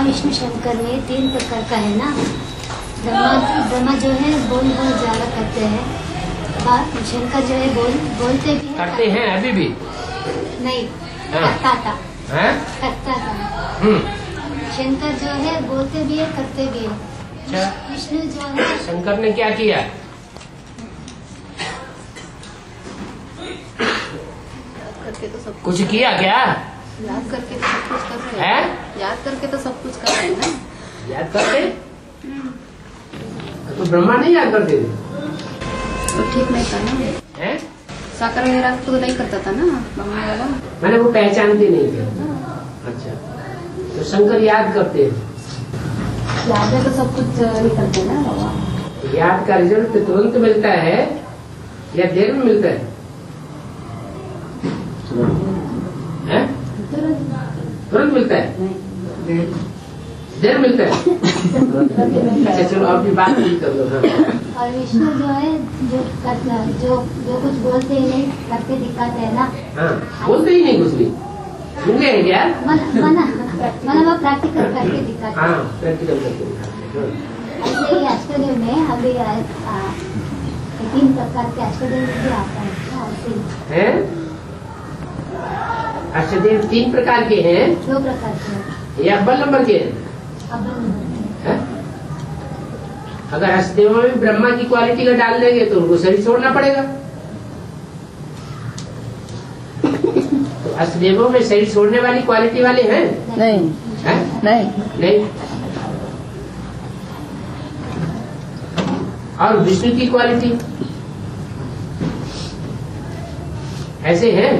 विष्णु शंकर में 3 प्रकार का है ना। ब्रह्मा जो है बोल ज्यादा करते हैं, शंकर जो है बोलते भी करते हैं अभी भी नहीं, करता था। शंकर जो है बोलते भी है, करते भी है। अच्छा, विष्णु जो है शंकर ने क्या किया? करके तो सब कुछ किया क्या? याद करके तो सब कुछ कर रहे है? याद करके तो सब कुछ कर रहे हैं ना। याद करते? तो ब्रह्मा नहीं याद करते थे? तो ठीक नहीं था ना, हैं? साकर वगैरह तो नहीं करता था ना ब्रह्मा वाला। मैंने वो पहचानते नहीं थे। अच्छा, तो शंकर याद करते हैं। याद है तो सब कुछ नहीं करते ना बाबा। याद का रिजल्ट तुरंत मिलता है या देर में मिलता है? हैं? तुरंत मिलता है, देर मिलता है। अच्छा चलो अपनी बात पूरी कर लो। हाँ। और विष्णु जो है जो कुछ बोलते ही नहीं, करके दिखाते हैं ना। हाँ, बोलते ही नहीं कुछ भी, सुन गए क्या? मतलब वो प्रैक्टिकल करके दिखाते हैं। हाँ, प्रैक्टिकल करके दिखाते हैं। ऐसे ही अष्टदेव में अभी 3 प्रकार के अष्टदेव भी आता है। हैं? अष्टदेव 3 प्रकार के हैं 2 प्रकार के या अव्वल नंबर के हैं? हैं? अगर अष्टदेवों में ब्रह्मा की क्वालिटी का डाल देंगे तो उनको शरीर छोड़ना पड़ेगा। तो अष्टदेवों में शरीर छोड़ने वाली क्वालिटी वाले हैं? नहीं हैं? नहीं। और विष्णु की क्वालिटी ऐसे हैं?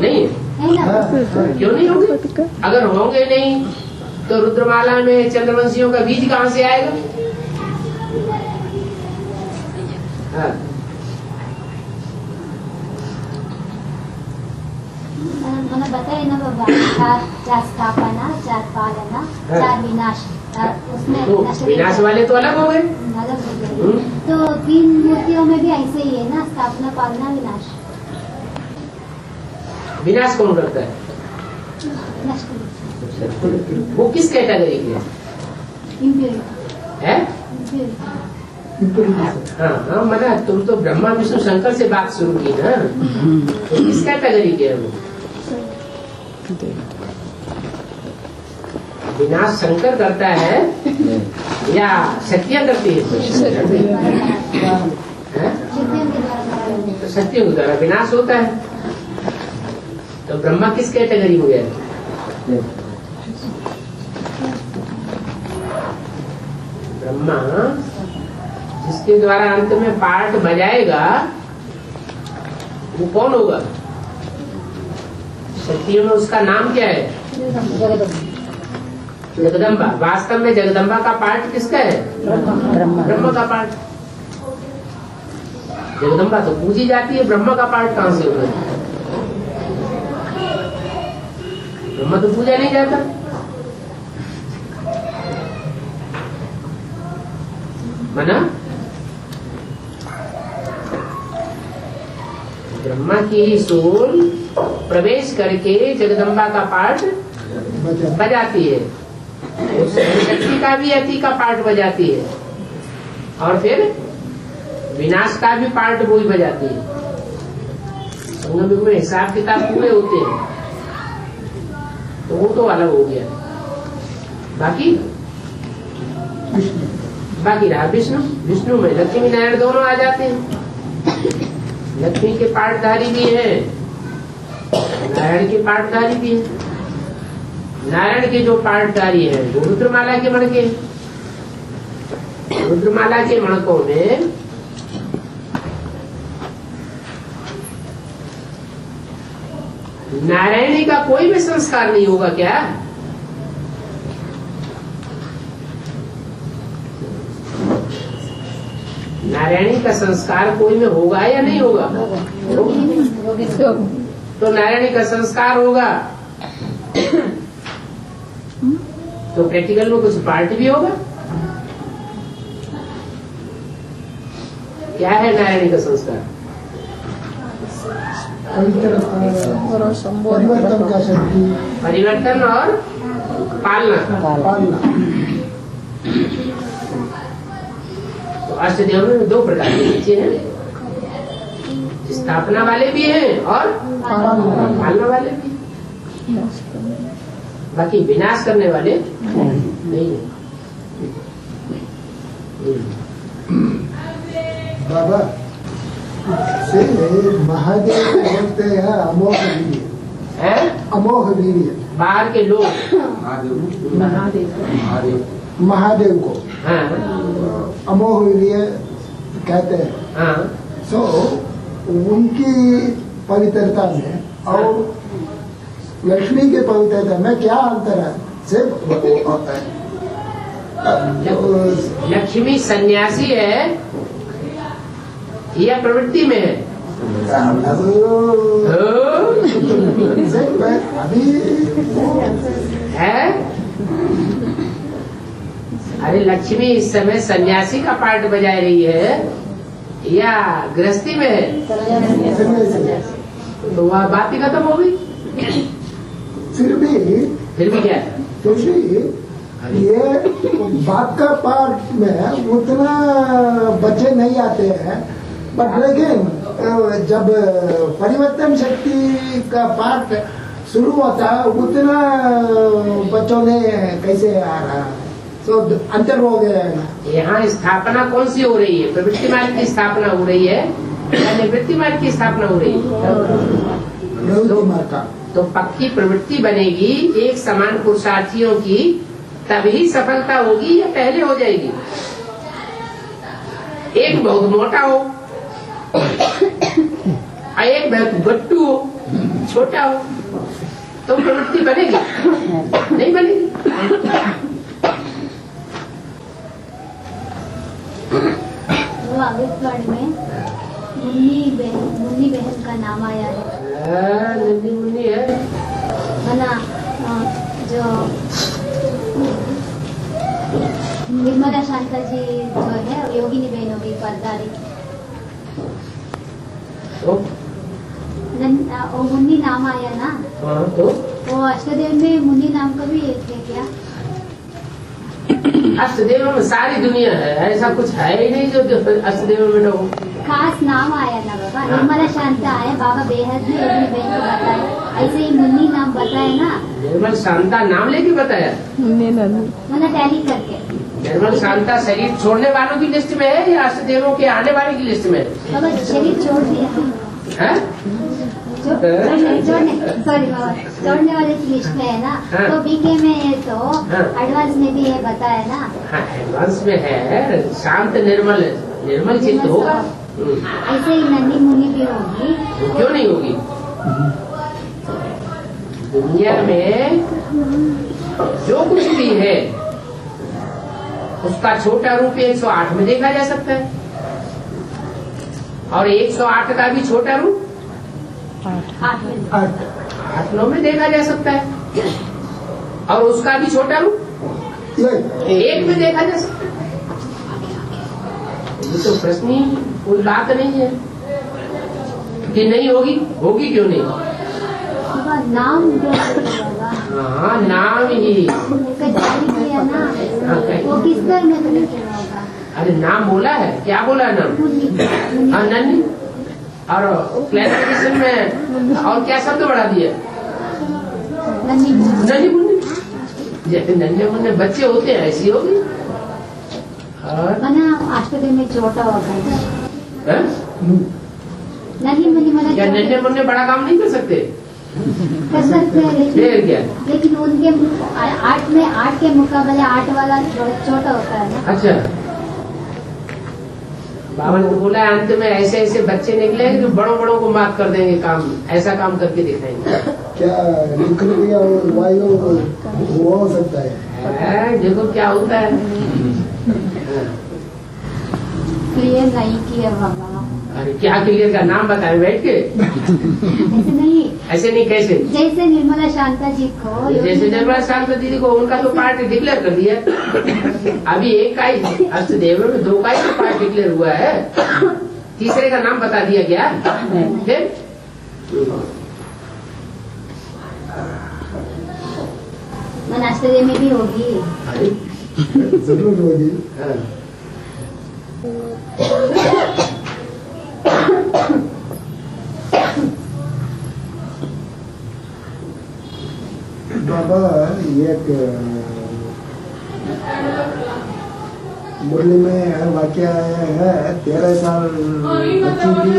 नहीं है? क्यों नहीं होंगे? अगर होंगे नहीं तो रुद्रमाला में चंद्रवंशियों का बीज कहाँ से आएगा? हाँ। मैंने बताया ना बाबा, 4 स्थापना, 4 पालना, 4 विनाश। उसमें तो विनाश वाले तो अलग हो गए। अलग हो गए। तो 3 मूर्तियों में भी ऐसे ही है ना, स्थापना, पालना, विनाश। विनाश कौन करता है? वो किस कैटेगरी के है? हाँ, मना तुम तो ब्रह्मा विष्णु शंकर से बात शुरू की ना, तो किस कैटेगरी के है वो? विनाश शंकर करता है या शक्तियाँ करती है? तो शक्तियों के द्वारा विनाश होता है। तो ब्रह्मा किस कैटेगरी में गया? ब्रह्मा जिसके द्वारा अंत में पार्ट बजाएगा वो कौन होगा? शक्तियों में उसका नाम क्या है? जगदम्बा। वास्तव में जगदम्बा का पार्ट किसका है? ब्रह्मा का पार्ट। जगदम्बा तो पूजी जाती है, ब्रह्मा का पार्ट कहाँ से होगा? ब्रह्मा तो पूजा नहीं जाता। मना ब्रह्मा की ही सोल प्रवेश करके जगदम्बा का पार्ट बजाती है, उस शक्ति का भी अति का पार्ट बजाती है, और फिर विनाश का भी पार्ट वो ही बजाती है। संगम युग में हिसाब किताब पूरे होते हैं, तो वो तो अलग हो गया। बाकी रहा विष्णु। विष्णु में लक्ष्मी नारायण दोनों आ जाते हैं। लक्ष्मी के पाठधारी भी है, नारायण के पाठधारी भी है। नारायण के जो पाठधारी है वो रुद्रमाला के मणके। रुद्रमाला के मणकों में नारायणी का कोई भी संस्कार नहीं होगा क्या? नारायणी का संस्कार कोई में होगा या नहीं होगा? तो नारायणी का संस्कार होगा तो प्रैक्टिकल में कुछ पार्ट भी होगा। क्या है नारायणी का संस्कार? परिवर्तन का शक्ति, परिवर्तन और पालना। तो अष्टदेव में 2 प्रकार के बच्चे हैं, स्थापना वाले भी हैं और पालना वाले भी, बाकी विनाश करने वाले नहीं है। बाबा से महादेव बोलते हैं अमोघ वीर्य, अमोघ वीर्य। बाहर के लोग महादेव को हाँ अमोघ वीर्य कहते हैं। हाँ सो उनकी पवित्रता में और लक्ष्मी के पवित्रता में क्या अंतर है? सिर्फ लक्ष्मी सन्यासी है या प्रवृत्ति में है? अभी है। अरे लक्ष्मी इस समय सन्यासी का पार्ट बजा रही है या गृहस्थी में है? तो वह बात ही खत्म हो गई। फिर भी क्या है? फिर भी ये बात का पार्ट में उतना बच्चे नहीं आते हैं, बट लेकिन जब परिवर्तन शक्ति का पार्ट शुरू होता है उतना बच्चों ने कैसे आ रहा, तो अंतर हो गया है ना। यहाँ स्थापना कौन सी हो रही है? प्रवृत्ति मार्ग की स्थापना हो रही है या निवृत्ति मार्ग की स्थापना हो रही है? प्रवृत्ति मार्ग का। तो पक्की प्रवृत्ति बनेगी एक समान पुरुषार्थियों की, तभी सफलता होगी या पहले हो जाएगी? एक बहुत मोटा हो और एक बहुत गट्टू हो, छोटा हो, तो प्रवृत्ति बनेगी? नहीं बनेगी। वो आगे फ्लड में मुन्नी बहन का नाम आया है। नन्ही मुन्नी है बना जो निर्मला शांता जी जो है योगिनी बहन होगी परदारी, तो वो मुन्नी नाम आया ना। हाँ, तो वो अष्टदेव में मुन्नी नाम का भी एक है क्या? अष्टदेव में सारी दुनिया है, ऐसा कुछ है ही नहीं जो अष्टदेव में न हो। खास नाम आया ना बाबा, निर्मला शांता है, बाबा बेहद ने योगिनी बहन को बताया, ऐसे ही मुन्नी नाम बताया ना। निर्मल शांता नाम लेके बताया, मैंने टैली करके। निर्मल शांता शरीर छोड़ने वालों की लिस्ट में है या अष्टदेवों के आने वाले की लिस्ट में है? बाबा शरीर छोड़ दिया हैं? छोड़ने वाले की लिस्ट में है ना। हाँ। तो बीके में है तो हाँ। एडवांस में भी है बताया ना। हाँ, एडवांस में है, शांत निर्मल चित्त होगा। ऐसे ही नन्ही मुन्नी भी होगी। क्यों नहीं होगी? दुनिया में जो कुछ भी है उसका छोटा रूप 108 में देखा जा सकता है, और 108 का भी छोटा रूप 8-9 में देखा जा सकता है, और उसका भी छोटा रूप 1 में देखा जा सकता है। ये तो प्रश्न ही कोई बात नहीं है कि नहीं होगी। होगी क्यों नहीं? नाम जो होगा, हाँ, नाम ही किया ना, वो किस तरह में होगा? अरे नाम बोला है, क्या बोला है नाम? हाँ, नन्ही, और क्लैरिफिकेशन में और क्या शब्द बढ़ा दिया? नन्ही मुन्नी। जैसे नन्हे मुन्ने बच्चे होते हैं ऐसी होगी। और अष्टदेव में छोटा होगा नन्ही मुन्नी क्या नन्हे मुन्ने बड़ा काम नहीं कर सकते? कर सकते हैं, लेकिन उनके 8 के मुकाबले 8 वाला छोटा होता है ना। अच्छा, बाबा ने बोला अंत में ऐसे ऐसे बच्चे निकले जो बड़ों बड़ों को माफ कर देंगे, काम ऐसा काम करके दिखाएंगे। क्या निकल वायु हो सकता है? देखो क्या होता है। क्लियर नहीं किया बाबा। अरे क्या क्लियर का नाम बताए बैठ के? ऐसे नहीं कैसे? जैसे निर्मला शांता जी को, जैसे निर्मला शांता दीदी को उनका तो पार्ट डिक्लेयर कर दिया। अभी एक का ही अष्टदेव में 2 का ही तो पार्ट डिक्लेयर हुआ है, तीसरे का नाम बता दिया गया। फिर मनास्टरी में भी होगी। अरे, जरूर होगी। हाँ। बाबा एक मुरली में वाक्य है 13 साल बच्ची भी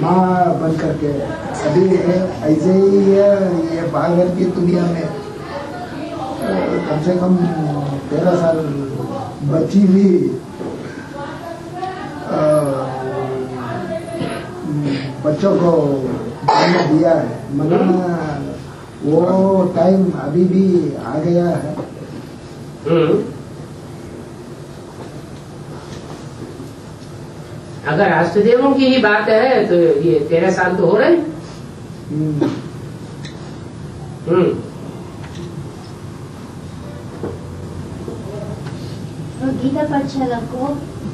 माँ बन करके अभी ऐसे ही है। ये भागवत की दुनिया में कम से कम 13 साल बच्ची भी बच्चों को जन्म दिया है, मगर वो टाइम अभी भी आ गया है। अगर राष्ट्रदेवों की ही बात है तो ये 13 साल तो हो रहे हैं। तो गीता पाठशाला को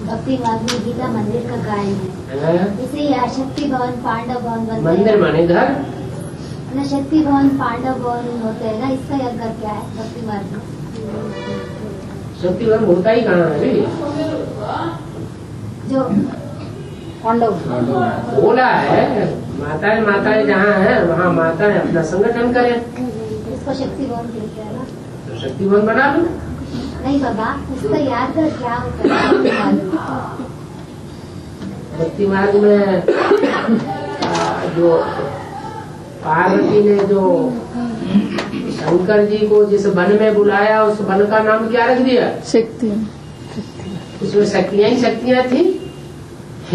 भक्ति मार्ग में गीता मंदिर का गायन है। इसे यहाँ शक्ति भवन पांडव भवन बनते मंदिर हैं माने घर। ना, शक्ति भवन पांडव भवन होते हैं ना, इसका यज्ञ क्या है भक्ति मार्ग में? शक्ति भवन होता ही कहाँ है भाई? जो पांडव बोला है माताएं जहाँ है वहाँ माताएं अपना संगठन करें, इसको शक्ति भवन कहते हैं ना। तो शक्ति भवन बना लो। नहीं बाबा, इसका याद क्या होता है? भक्ति मार्ग में जो पार्वती ने जो शंकर जी को जिस वन में बुलाया उस वन का नाम क्या रख दिया? शक्ति। उसमें शक्तियां ही शक्तियां थी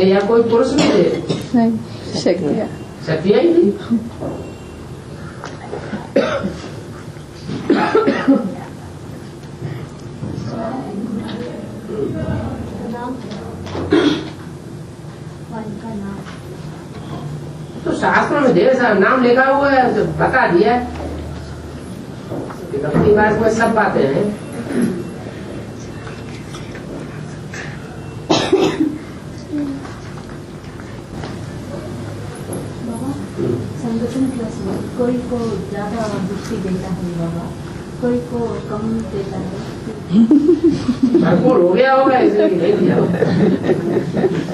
या कोई पुरुष भी थे? नहीं, शक्तियाँ शक्तियां ही थी। तो शास्त्रों में ढेर सारा नाम लिखा हुआ है, तो बता दिया भक्ति मार्ग में सब बातें हैं। संगठन क्लास में कोई को ज्यादा दृष्टि देता है बाबा, कोई को कम देता है। भरपूर हो गया होगा इसलिए नहीं दिया होगा।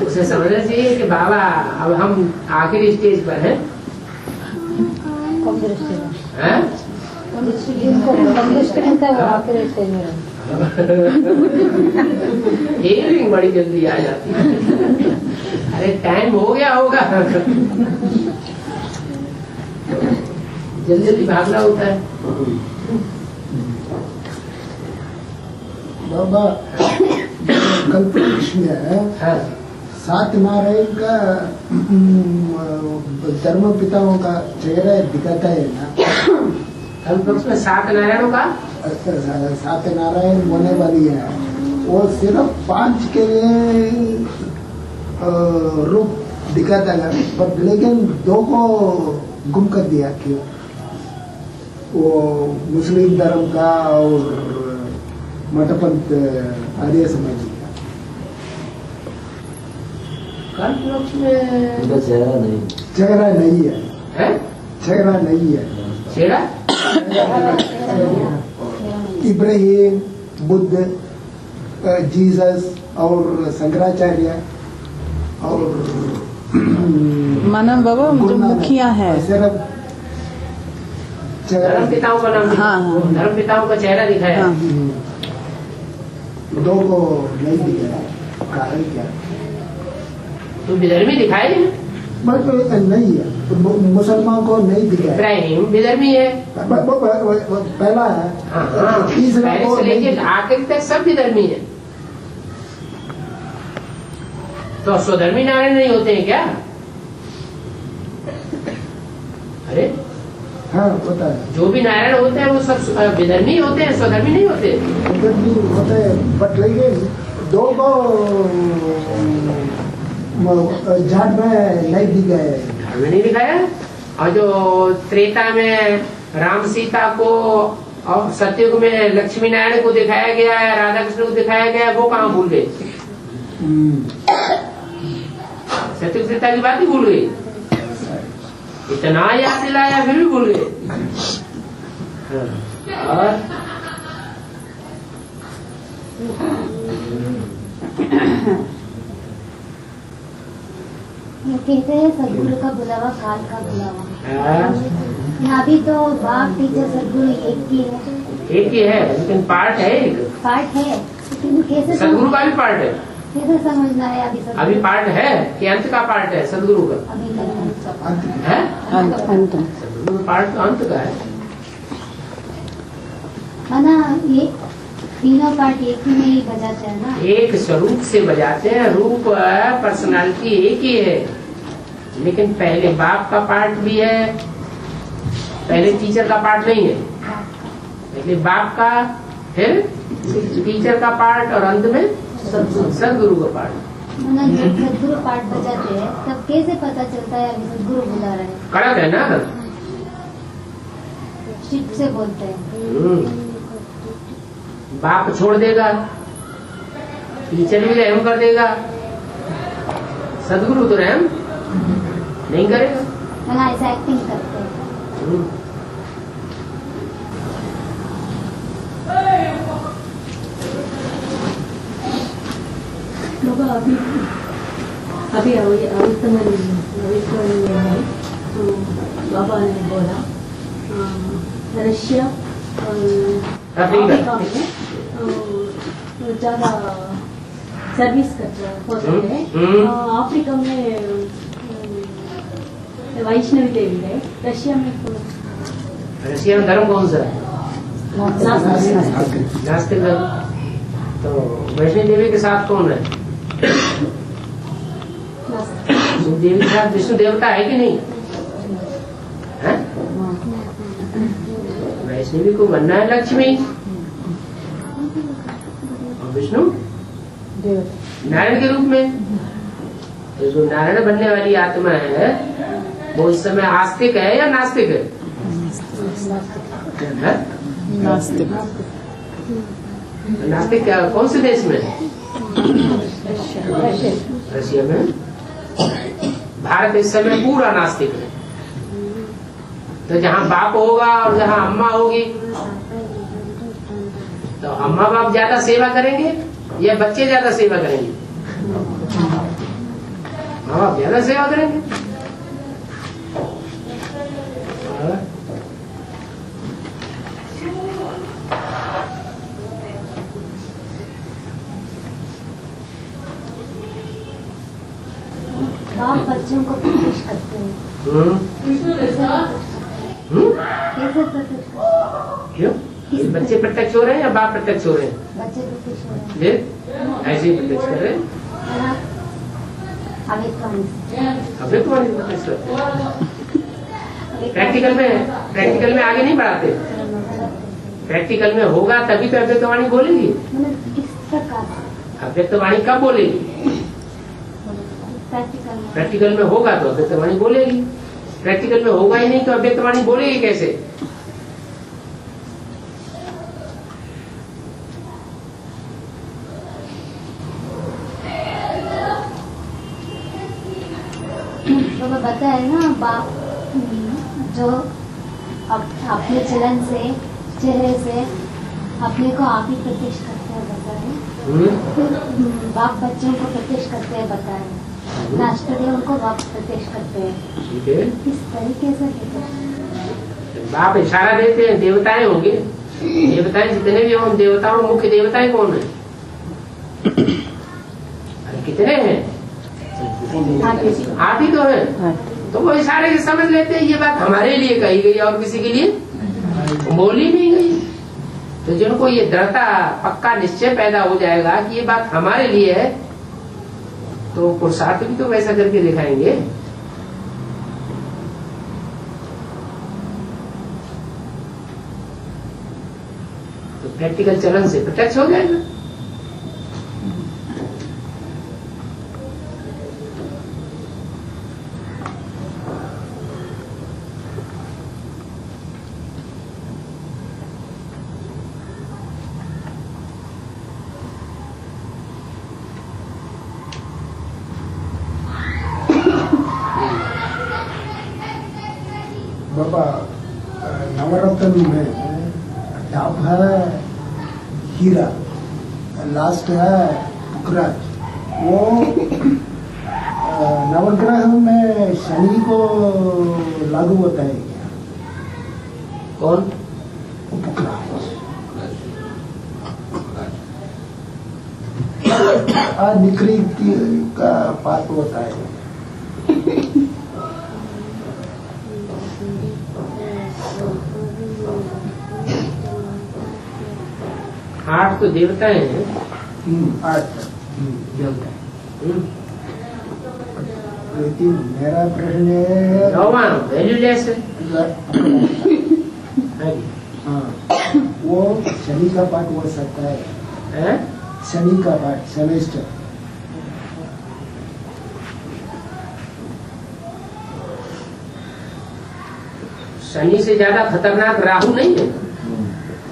उसे समझना चाहिए कि बाबा अब हम आखिरी स्टेज पर हैं। कम दृष्टि हैं? जिनको कम दृष्टि मिलता है वो आखिरी स्टेज में रहता है। हीलिंग बड़ी जल्दी आ जाती है। अरे टाइम हो गया होगा, जल्दी जल्दी भागना होता है। बाबा कल्पवृक्ष में हाँ। 7 नारायण का धर्म पिताओं का चेहरा दिखाता है ना। कल्पवृक्ष में 7 नारायणों का 7 नारायण होने वाली है, वो सिर्फ 5 के लिए रूप दिखाता है, पर लेकिन 2 को गुम कर दिया। क्यों? वो मुस्लिम धर्म का और मठपंथ आर्य समाज का। कल्पवृक्ष में उनका चेहरा नहीं, चेहरा नहीं है, है? चेहरा नहीं है। चेहरा इब्राहिम, बुद्ध, जीसस और शंकराचार्य और मानव बाबा जो मुखिया है, सिर्फ चेहरा धर्म पिताओं का नाम हाँ, हाँ। धर्म पिताओं का चेहरा दिखाया। हाँ। 2 को नहीं दिखाया। कारण क्या? तो विधर्मी दिखाए बट नहीं है, तो मुसलमान को नहीं दिखाया। इब्राहिम विधर्मी है। पहला है, हाँ, तीसरा पहले को से नहीं लेके दिखाया। आखिर तक सब विधर्मी है। तो स्वधर्मी नारायण नहीं होते हैं क्या? अरे हाँ होता है, जो भी नारायण होते हैं वो सब विधर्मी होते हैं, स्वधर्मी नहीं होते। उधर भी होता है, बट लेकिन 2 को जाट में नहीं दिखाया। धर्म नहीं दिखाया। और जो त्रेता में राम सीता को और सतयुग में लक्ष्मी नारायण को दिखाया गया है, राधा कृष्ण को दिखाया गया है, वो कहाँ भूल गए? सतयुग त्रेता की बात ही भूल गई। इतना याद दिलाया फिर भी भूल गए। हाँ, और ये कहते हैं सदगुरु का बुलावा काल का बुलावा। हाँ, यहाँ भी तो बाप टीचर सदगुरु एक ही है, एक ही है लेकिन पार्ट है एक। पार्ट है, लेकिन कैसे सदगुरु का भी पार्ट है, कैसे समझना है अभी सदगुरु? अभी पार्ट है कि अंत का पार्ट है सदगुरु का? अभी नहीं। है अंत सदगुरु पार्ट तो अंत का है। माना ये तीनों पार्ट एक ही में ही बजाते हैं ना। एक स्वरूप से बजाते हैं, रूप पर्सनालिटी एक ही है, लेकिन पहले बाप का पार्ट भी है, पहले टीचर का पार्ट नहीं है। पहले बाप का, फिर टीचर का पार्ट और अंत में सदगुरु का पार्ट। माना जब सदगुरु पार्ट बजाते हैं तब कैसे पता चलता है अभी सदगुरु बुला रहे हैं? कड़क है ना, शिट से बोलते हैं। बाप छोड़ देगा, टीचर भी रहम कर देगा, सदगुरु तो रहम नहीं करेगा। माना ऐसा एक्टिंग करते हैं। बाबा अभी अवितम में है तो बाबा ने बोला रशिया और अफ्रीका में ज्यादा सर्विस होते हैं। अफ्रीका में वैष्णवी देवी है, रशिया में धर्म कौन सा है? नास्तिक धर्म। तो वैष्णवी देवी के साथ कौन है? विष्णु देवी के साथ विष्णु देवता है कि नहीं है? वैष्णवी को बनना है लक्ष्मी और विष्णु नारायण के रूप में। तो जो नारायण बनने वाली आत्मा है वो इस समय आस्तिक है या नास्तिक है? नास्तिक। नास्तिक क्या कौन से देश में? रशिया में। भारत इस समय पूरा नास्तिक है। तो जहाँ बाप होगा और जहाँ अम्मा होगी, तो अम्मा बाप ज्यादा सेवा करेंगे या बच्चे ज्यादा सेवा करेंगे? माँ बाप ज्यादा सेवा करेंगे। बाप बच्चों को प्रत्यक्ष करते हैं। कैसे प्रत्यक्ष? क्यों? बच्चे प्रत्यक्ष हो रहे हैं या बाप प्रत्यक्ष हो रहे हैं? बच्चे प्रत्यक्ष हो रहे हैं। ऐसे ही प्रत्यक्ष कर रहे हैं। अव्यक्तवाणी प्रत्यक्ष करते हैं। प्रैक्टिकल में आगे नहीं बढ़ाते। प्रैक्टिकल में होगा तभी तो अव्यक्तवाणी बोलेगी। किस प्रकार? अव्यक्तवाणी कब बोलेगी? प्रैक्टिकल में होगा तो अव्यक्तवाणी बोलेगी। प्रैक्टिकल में होगा ही नहीं तो अव्यक्तवाणी बोलेगी कैसे? तो मैं बताया ना, बाप जो अपने चलन से, चेहरे से अपने को आप ही प्रत्यक्ष करते हैं बताए। बाप बच्चों को प्रत्यक्ष करते हैं बताए, राष्ट्रदेव उनको बाप प्रत्यक्ष करते हैं। ठीक है, इस तरीके से बाप इशारा देते हैं। देवताएं होंगे, देवताएं जितने भी हों, देवताओं मुख्य देवताएं कौन है? अरे कितने हैं? आप ही तो है। तो वो इशारे से समझ लेते हैं ये बात हमारे लिए कही गई और किसी के लिए बोली नहीं गई। तो जिनको ये दृढ़ता, पक्का निश्चय पैदा हो जाएगा कि ये बात हमारे लिए है, तो पुरुषार्थ भी तो वैसा करके दिखाएंगे। तो प्रैक्टिकल चलन से प्रत्यक्ष हो जाएगा। बाबा नवरत्न में टॉप है हीरा, लास्ट है पुखराज। वो नवग्रह में शनि को लागू होता है क्या? कौन? पुखराज निकरी का पात होता है। आठ तो देवता है। 8 देवता। लेकिन मेरा प्रश्न है वैल्यूलेस है। हाँ, वो शनि का पाठ हो सकता है। शनि का पाठ, सेमेस्टर। शनि से ज्यादा खतरनाक राहु नहीं है।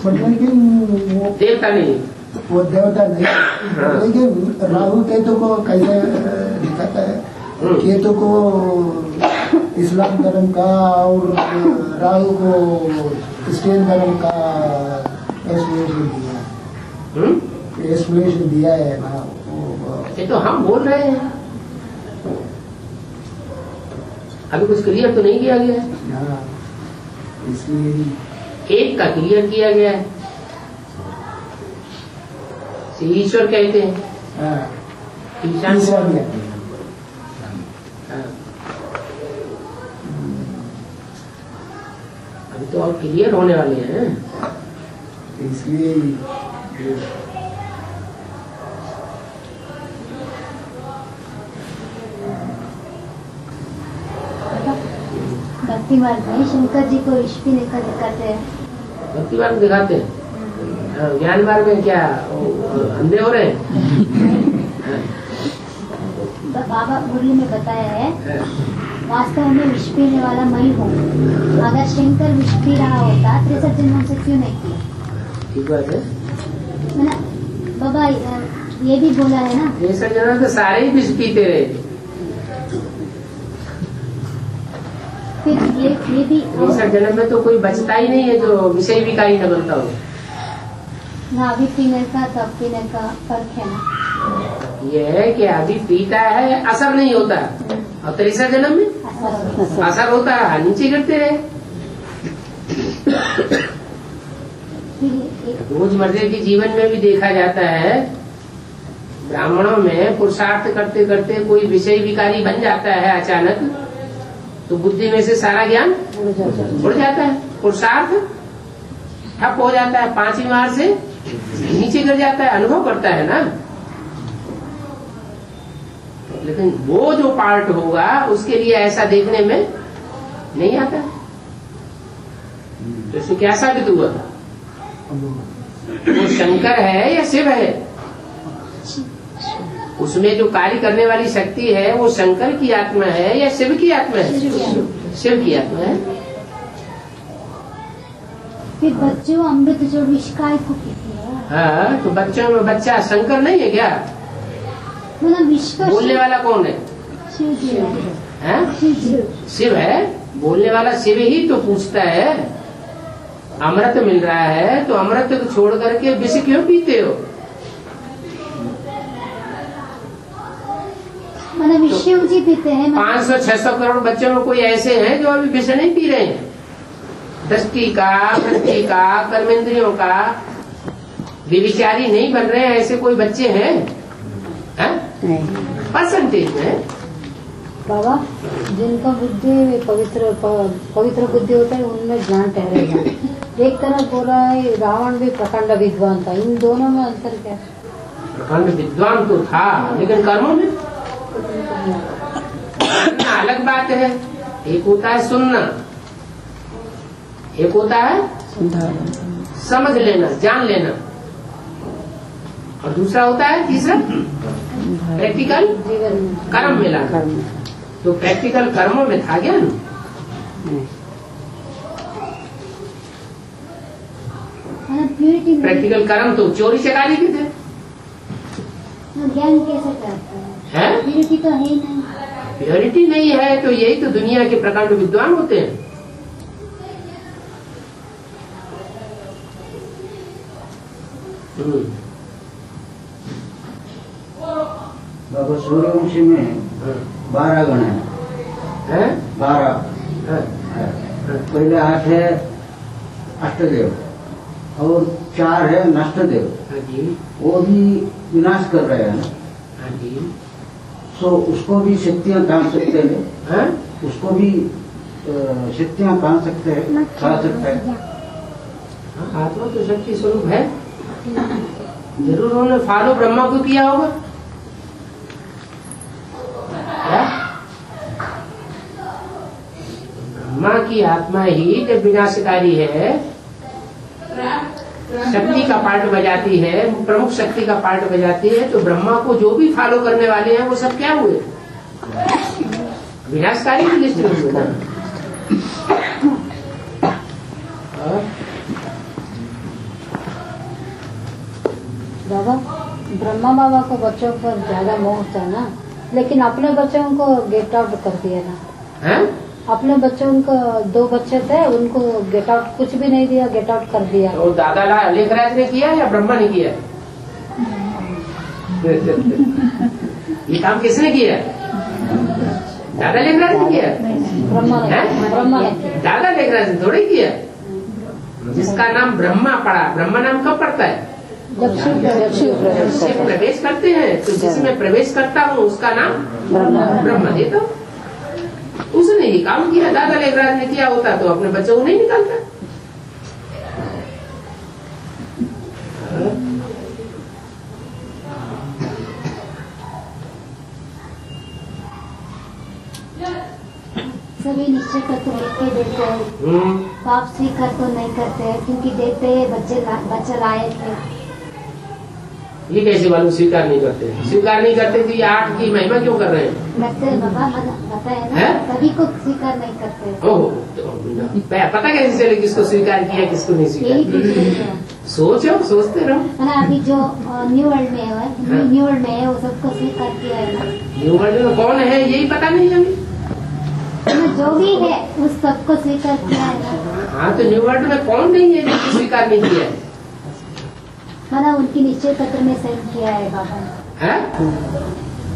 लेकिन वो देवता नहीं, वो देवता नहीं। लेकिन राहु केतु को कैसे दिखाता है? केतु को इस्लाम धर्म का और राहु को क्रिश्चियन धर्म का एक्सप्लेनेशन दिया है ना। ये तो हम बोल रहे हैं, अभी कुछ क्लियर तो नहीं किया गया है। हाँ, इसलिए एक का क्लियर किया गया है। ईश्वर कहते हैं ईशान। अभी तो और क्लियर होने वाले हैं, इसलिए भक्ति मार्ग में शंकर जी को ईश्वी नेकर दिखाते हैं। भक्ति मार्ग दिखाते हैं, ज्ञान मार्ग में क्या अंधे हो रहे हैं? बाबा मुरली में बताया है वास्तव में विष पीने वाला मैं हूँ। अगर शंकर विष पी रहा होता 63 जन्मों से क्यों नहीं किया? ठीक बात है ना बाबा, ये भी बोला है ना। 63 जन्म तो सारे ही विष पीते रहे। फिर ये भी 63 जन्म में तो कोई बचता ही नहीं है जो विषय विकारी न बनता हो। ना अभी पीने का तब पीने का फर्क है ना। ये है कि अभी पीता है असर नहीं होता, और 63 जन्म में असर होता है, नीचे गिरते रहे। रोजमर्रे के जीवन में भी देखा जाता है, ब्राह्मणों में पुरुषार्थ करते करते कोई विषय विकारी बन जाता है अचानक, तो बुद्धि में से सारा ज्ञान उड़ जाता है, पुरुषार्थ ठप हो जाता है, 5वीं बार से नीचे गिर जाता है, अनुभव करता है ना। लेकिन वो जो पार्ट होगा उसके लिए ऐसा देखने में नहीं आता। तो इससे क्या साबित हुआ? वो शंकर है या शिव है? उसमें जो कार्य करने वाली शक्ति है वो शंकर की आत्मा है या शिव की आत्मा है? शिव की आत्मा है। फिर बच्चों अमृत जो विष काय को पीते हैं। हाँ, तो बच्चों में बच्चा शंकर नहीं है क्या? मतलब विष का बोलने वाला कौन है? शिव जी है। शिव है। बोलने वाला शिव ही तो पूछता है, अमृत मिल रहा है तो अमृत को छोड़ करके विष क्यों पीते हो? मतलब शिव जी पीते हैं। 500-600 करोड़ बच्चों में कोई ऐसे हैं जो अभी विष नहीं पी रहे हैं? दृष्टि का, वृत्ति का, कर्मेंद्रियों का विविचारी नहीं बन रहे हैं, ऐसे कोई बच्चे हैं? परसेंटेज में बाबा, जिनका बुद्धि पवित्र बुद्धि होता है उनमें ज्ञान ठहरेगा। एक तरफ बोला है रावण भी प्रखंड विद्वान था, इन दोनों में अंतर क्या? प्रखंड विद्वान तो था, लेकिन कर्मों में अलग बात है। एक होता है सुनना, एक होता है समझ लेना, जान लेना, और दूसरा होता है तीसरा प्रैक्टिकल कर्म मिलाना। तो प्रैक्टिकल कर्मों में था ज्ञान। प्रैक्टिकल कर्म तो चोरी चकारी के थे। ज्ञान कैसे करता है? प्योरिटी तो है ही नहीं। प्योरिटी नहीं है तो यही तो दुनिया के प्रखंड विद्वान होते हैं। बाबा सूर्यवंशी में 12 गण है 12। पहले 8 है अष्टदेव और 4 है नष्टदेव। वो भी विनाश कर रहे हैं ना। सो उसको भी शक्तियां तान सकते हैं, उसको भी शक्तियां तान सकते हैं, खा सकते हैं। आत्मा तो शक्ति स्वरूप है, जरूर उन्होंने फॉलो ब्रह्मा को किया होगा। ब्रह्मा की आत्मा ही जब विनाशकारी है, शक्ति का पार्ट बजाती है, प्रमुख शक्ति का पार्ट बजाती है, तो ब्रह्मा को जो भी फॉलो करने वाले हैं वो सब क्या हुए? विनाशकारी की लिस्ट में हुए ना। बाबा, ब्रह्मा बाबा को बच्चों पर ज्यादा मोह होता है ना, लेकिन अपने बच्चों को गेट आउट कर दिया ना। है? अपने बच्चों को 2 बच्चे थे, उनको गेट आउट कुछ भी नहीं दिया, गेट आउट कर दिया। तो दादा लेखराज ने किया या ब्रह्मा ने किया? ये काम किसने किया? दादा लेखराज ने किया? ब्रह्मा ने दादा लेखराज ने थोड़ी किया। जिसका नाम ब्रह्मा पड़ा, ब्रह्मा नाम कब पड़ता है? जब शिव प्रवेश करते हैं, तो जिसमें प्रवेश करता हूँ उसका नाम ब्रह्मा देता हूँ। उसने ही काम किया। दादा लेखराज ने किया होता तो अपने बच्चों को नहीं निकालता। सभी निश्चय करके लिख के देते हैं, पाप स्वीकार तो नहीं करते हैं, क्योंकि देखते हैं बच्चे लायक है। ये कैसे मालूम स्वीकार नहीं करते? स्वीकार नहीं करते तो ये 8 की महिमा क्यों कर रहे हैं? लगते हैं बाबा, बताया ना, सभी को स्वीकार नहीं करते। ओहो, पता कैसे चले किसको स्वीकार किया किसको नहीं स्वीकार किया? सोचते रहो। अभी जो न्यू वर्ल्ड में है, न्यू वर्ल्ड में है, वो सबको स्वीकार किया है ना। न्यू वर्ल्ड में कौन है यही पता नहीं हमें। जो भी है उस सबको स्वीकार किया है ना। हाँ, तो न्यू वर्ल्ड में कौन नहीं है जिसको स्वीकार नहीं किया है? मैंने उनकी निश्चय पत्र में साइन किया है बाबा ने।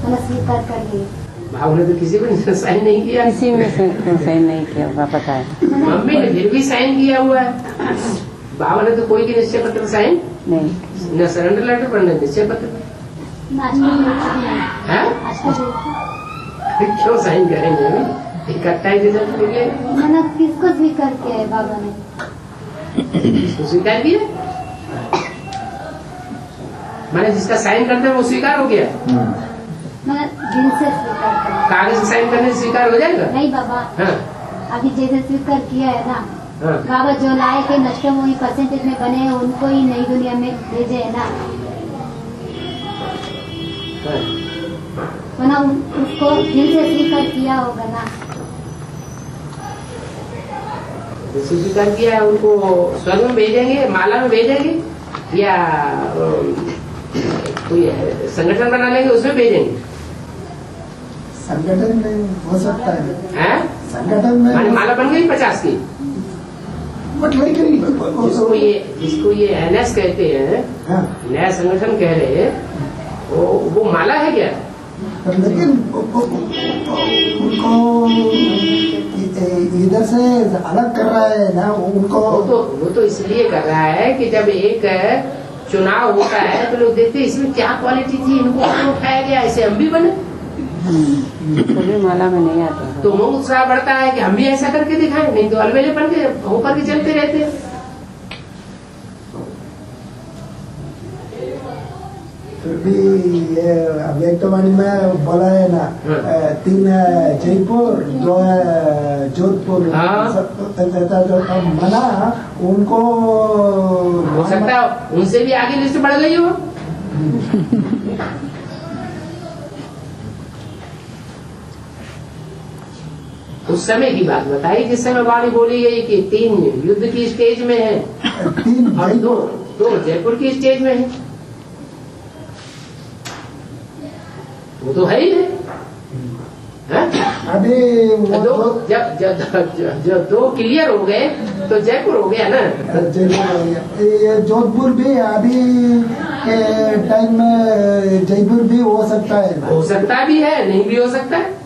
मैंने स्वीकार कर लिए। बाबू ने तो किसी को साइन नहीं किया। किसी में साइन नहीं किया होगा, पता है। मम्मी ने फिर भी साइन किया हुआ है। बाबा ने तो कोई की निश्चय पत्र साइन नहीं, न सरेंडर लेटर पर न निश्चय पत्र। क्यों साइन करेंगे? इकट्ठा ही रिजल्ट मिले। मैंने किसको स्वीकार किया है बाबा ने? किसको स्वीकार किया? मैंने जिसका साइन करते हैं वो स्वीकार हो गया। मैंने दिल से स्वीकार किया। कागज से साइन करने से स्वीकार हो जाएगा? नहीं बाबा, अभी जैसे स्वीकार किया है ना, बाबा जो लाए के नष्टमोही परसेंटेज में बने हैं उनको ही नई दुनिया में भेजे है ना। मैंने उसको दिल से स्वीकार किया होगा ना। स्वीकार किया है, उनको स्वर्ग में भेजेंगे, माला में भेजेंगे, या कोई संगठन बना लेंगे उसमें भेजेंगे? संगठन में हो सकता है। संगठन में माला बन गई 50 की। जिसको ये NS कहते हैं, नया संगठन कह रहे हैं, वो माला है क्या? लेकिन उनको इधर से अलग कर रहा है ना उनको। वो तो इसलिए कर रहा है कि जब एक चुनाव होता है तो लोग देखते हैं इसमें क्या क्वालिटी थी, इनको उठाया गया, ऐसे हम भी बने। कभी माला में नहीं आता तो वो उत्साह बढ़ता है कि हम भी ऐसा करके दिखाएं, नहीं तो अलवेले बन के होकर के चलते रहते हैं। फिर भी ये व्यक्तवाणी में बोला है ना, 3 जयपुर, 2 जोधपुर, मना उनको हो सकता है उनसे भी आगे लिस्ट बढ़ गई हो। उस समय की बात बताई जिस समय वाणी बोली गई कि 3 युद्ध की स्टेज में है और 2 जयपुर की स्टेज में है। वो तो है ही है। अभी जब 2 क्लियर हो गए तो जयपुर हो गया ना। जयपुर हो गया। ये जोधपुर भी अभी के टाइम में जयपुर भी हो सकता है ना? हो सकता भी है, नहीं भी हो सकता है।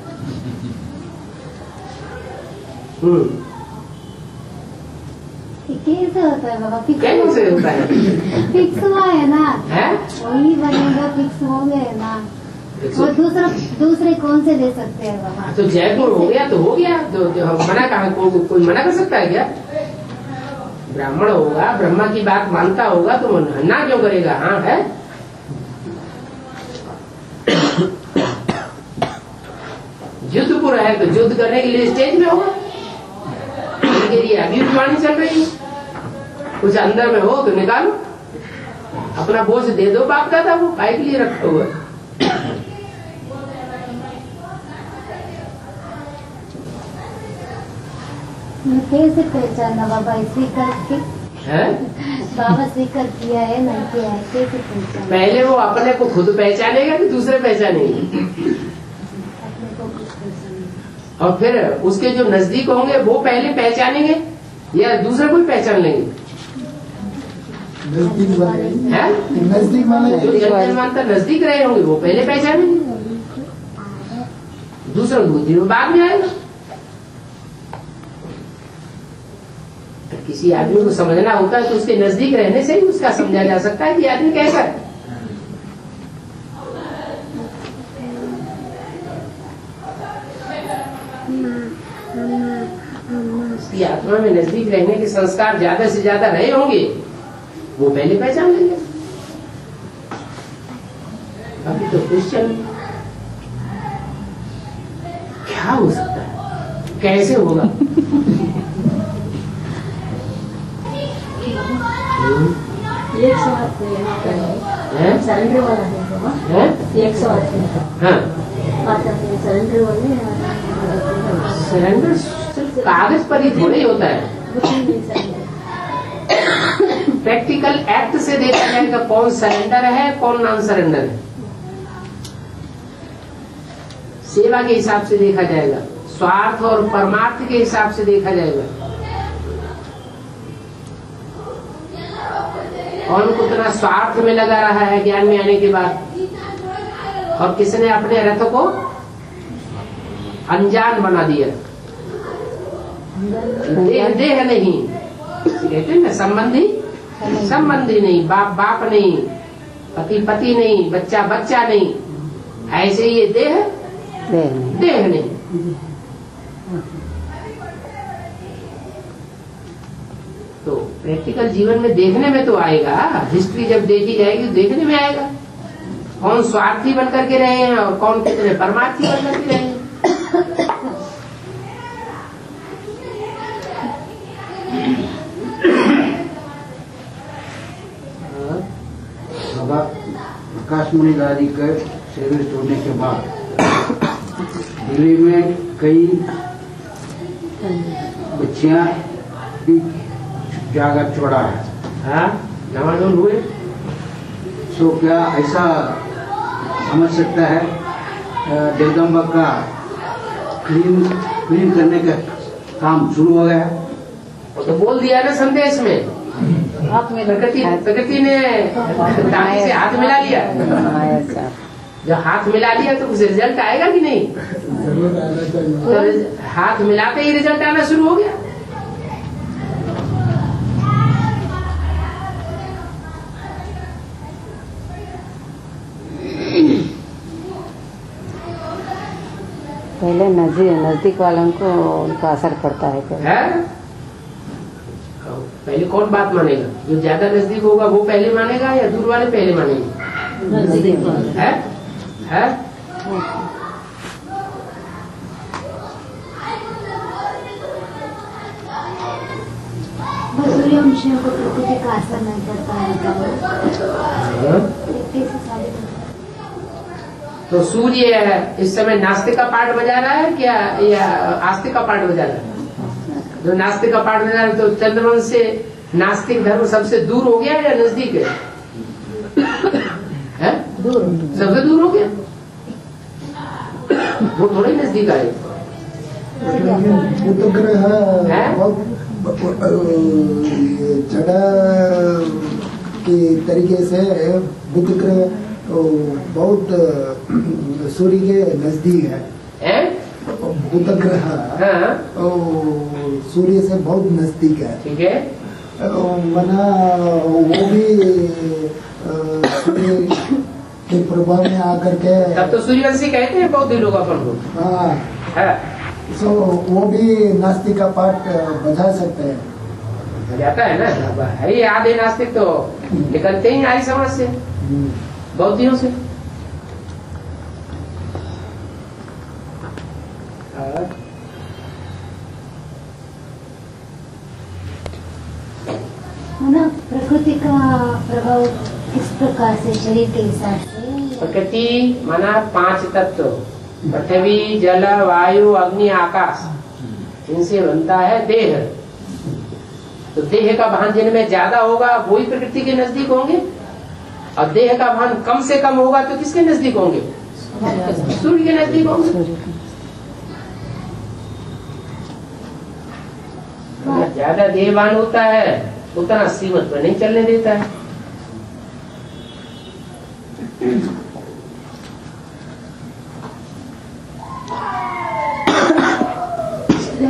कैसे होता है बाबा? कैसे होता है? फिक्स हुआ है ना, है? वही बनेगा, फिक्स हो गए ना। और दूसरे कौन से ले सकते हैं बाबा? तो जयपुर हो गया तो हो गया, तो मना कहा, कोई मना कर सकता है क्या? ब्राह्मण होगा, ब्रह्मा की बात मानता होगा तो ना क्यों करेगा? हाँ है। युद्धपुर है तो युद्ध करने के लिए स्टेज में होगा, उनके लिए अभी वाणी चल रही है। कुछ अंदर में हो तो निकालो, अपना बोझ दे दो बाप दादा, वो काय के लिए रखा हुआ। कैसे पहचानना बाबा? स्वीकार के है? बाबा स्वीकार किया है नहीं किया है, कैसे पहचानना? पहले वो अपने को खुद पहचानेगा कि दूसरे पहचानेंगे? अपने को कुछ पहचानना। और फिर उसके जो नजदीक होंगे वो पहले पहचानेंगे या दूसरे को ही पहचान लेंगे? नजदीक वाले, है? नजदीक वाले जो जन मानता नजदीक रहे होंगे वो पहले पहचानेंगे, दूसरा बुद्धि में बाद में आएगा। किसी आदमी को समझना होता है तो उसके नजदीक रहने से ही उसका समझा जा सकता है कि आदमी कैसा है। उसकी आत्मा में नजदीक रहने के संस्कार ज्यादा से ज्यादा रहे होंगे, वो पहले पहचान लेंगे। अभी तो क्वेश्चन क्या हो सकता है, कैसे होगा? सरेंडर वाला है, 108 हाँ, सरेंडर वाले सरेंडर सिर्फ कागज पर ही थोड़े ही होता है, प्रैक्टिकल एक्ट से देखा जाएगा कौन सरेंडर है कौन नॉन सरेंडर है। सेवा के हिसाब से देखा जाएगा, स्वार्थ और परमार्थ के हिसाब से देखा जाएगा, कौन कितना स्वार्थ में लगा रहा है ज्ञान में आने के बाद, और किसने अपने रथ को अनजान बना दिया। देह नहीं, कहते हैं ना, संबंधी नहीं, बाप बाप नहीं, पति पति नहीं, बच्चा बच्चा नहीं, ऐसे ये देह नहीं। तो प्रैक्टिकल जीवन में देखने में तो आएगा, हिस्ट्री जब देखी जाएगी देखने में आएगा कौन स्वार्थी बन करके रहे हैं और कौन कितने परमार्थी बन करके रहे हैं। बाबा प्रकाश मुनि दादी के शरीर छोड़ने के बाद दिल्ली में कई बच्चियां भी जागर छोड़ा है। हाँ, नवाजोन हुए। तो क्या ऐसा समझ सकता है जगदम्बा का क्लीन करने का काम शुरू हो गया है? वो तो बोल दिया ना संदेश में, प्रकृति ने दानी से हाथ मिला लिया। जब हाथ मिला लिया तो कुछ रिजल्ट आएगा कि नहीं? तो हाथ मिलाते ही रिजल्ट आना शुरू हो गया। पहले नजदीक वालों को उनका असर पड़ता है। पहले कौन बात मानेगा? जो ज्यादा नजदीक होगा वो पहले मानेगा या दूर वाले पहले मानेंगे? नजदीक वाले। है? सूर्यवंशियों को प्रकृति का असर नहीं करता है। तो सूर्य इस समय नास्तिक का पार्ट बजा रहा है क्या या आस्तिक का पार्ट बजा रहा है? जो नास्तिक का पार्ट बजा रहा है तो चंद्रवंश से नास्तिक धर्म सबसे दूर हो गया या नजदीक है? दूर सबसे दूर हो गया, वो थोड़ा ही नजदीक आए। बुध ग्रह है? जड़ की तरीके से बुध ग्रह बहुत सूर्य के नजदीक है। बुध ग्रह सूर्य से बहुत नजदीक है। ठीक है। मना वो भी सूर्य के प्रभाव में आकर के तब तो सूर्यवंशी कहते हैं बौद्ध लोग अपन को। हाँ, सो वो भी नास्तिक का पाठ बजा सकते हैं। बजाता है ना, है ही आधे नास्तिक तो निकलते ही आई समाज से, बौद्धियों से। ना प्रकृति का प्रभाव किस प्रकार से शरीर के हिसाब से? प्रकृति माना 5 तत्व, पृथ्वी, जल, वायु, अग्नि, आकाश, इनसे बनता है देह। तो देह का भान जिनमें ज्यादा होगा वही प्रकृति के नजदीक होंगे, और देह का भान कम से कम होगा तो किसके नजदीक होंगे? सूर्य के नजदीक होंगे। ज्यादा देहवान होता है उतना सीमत पर नहीं चलने देता है।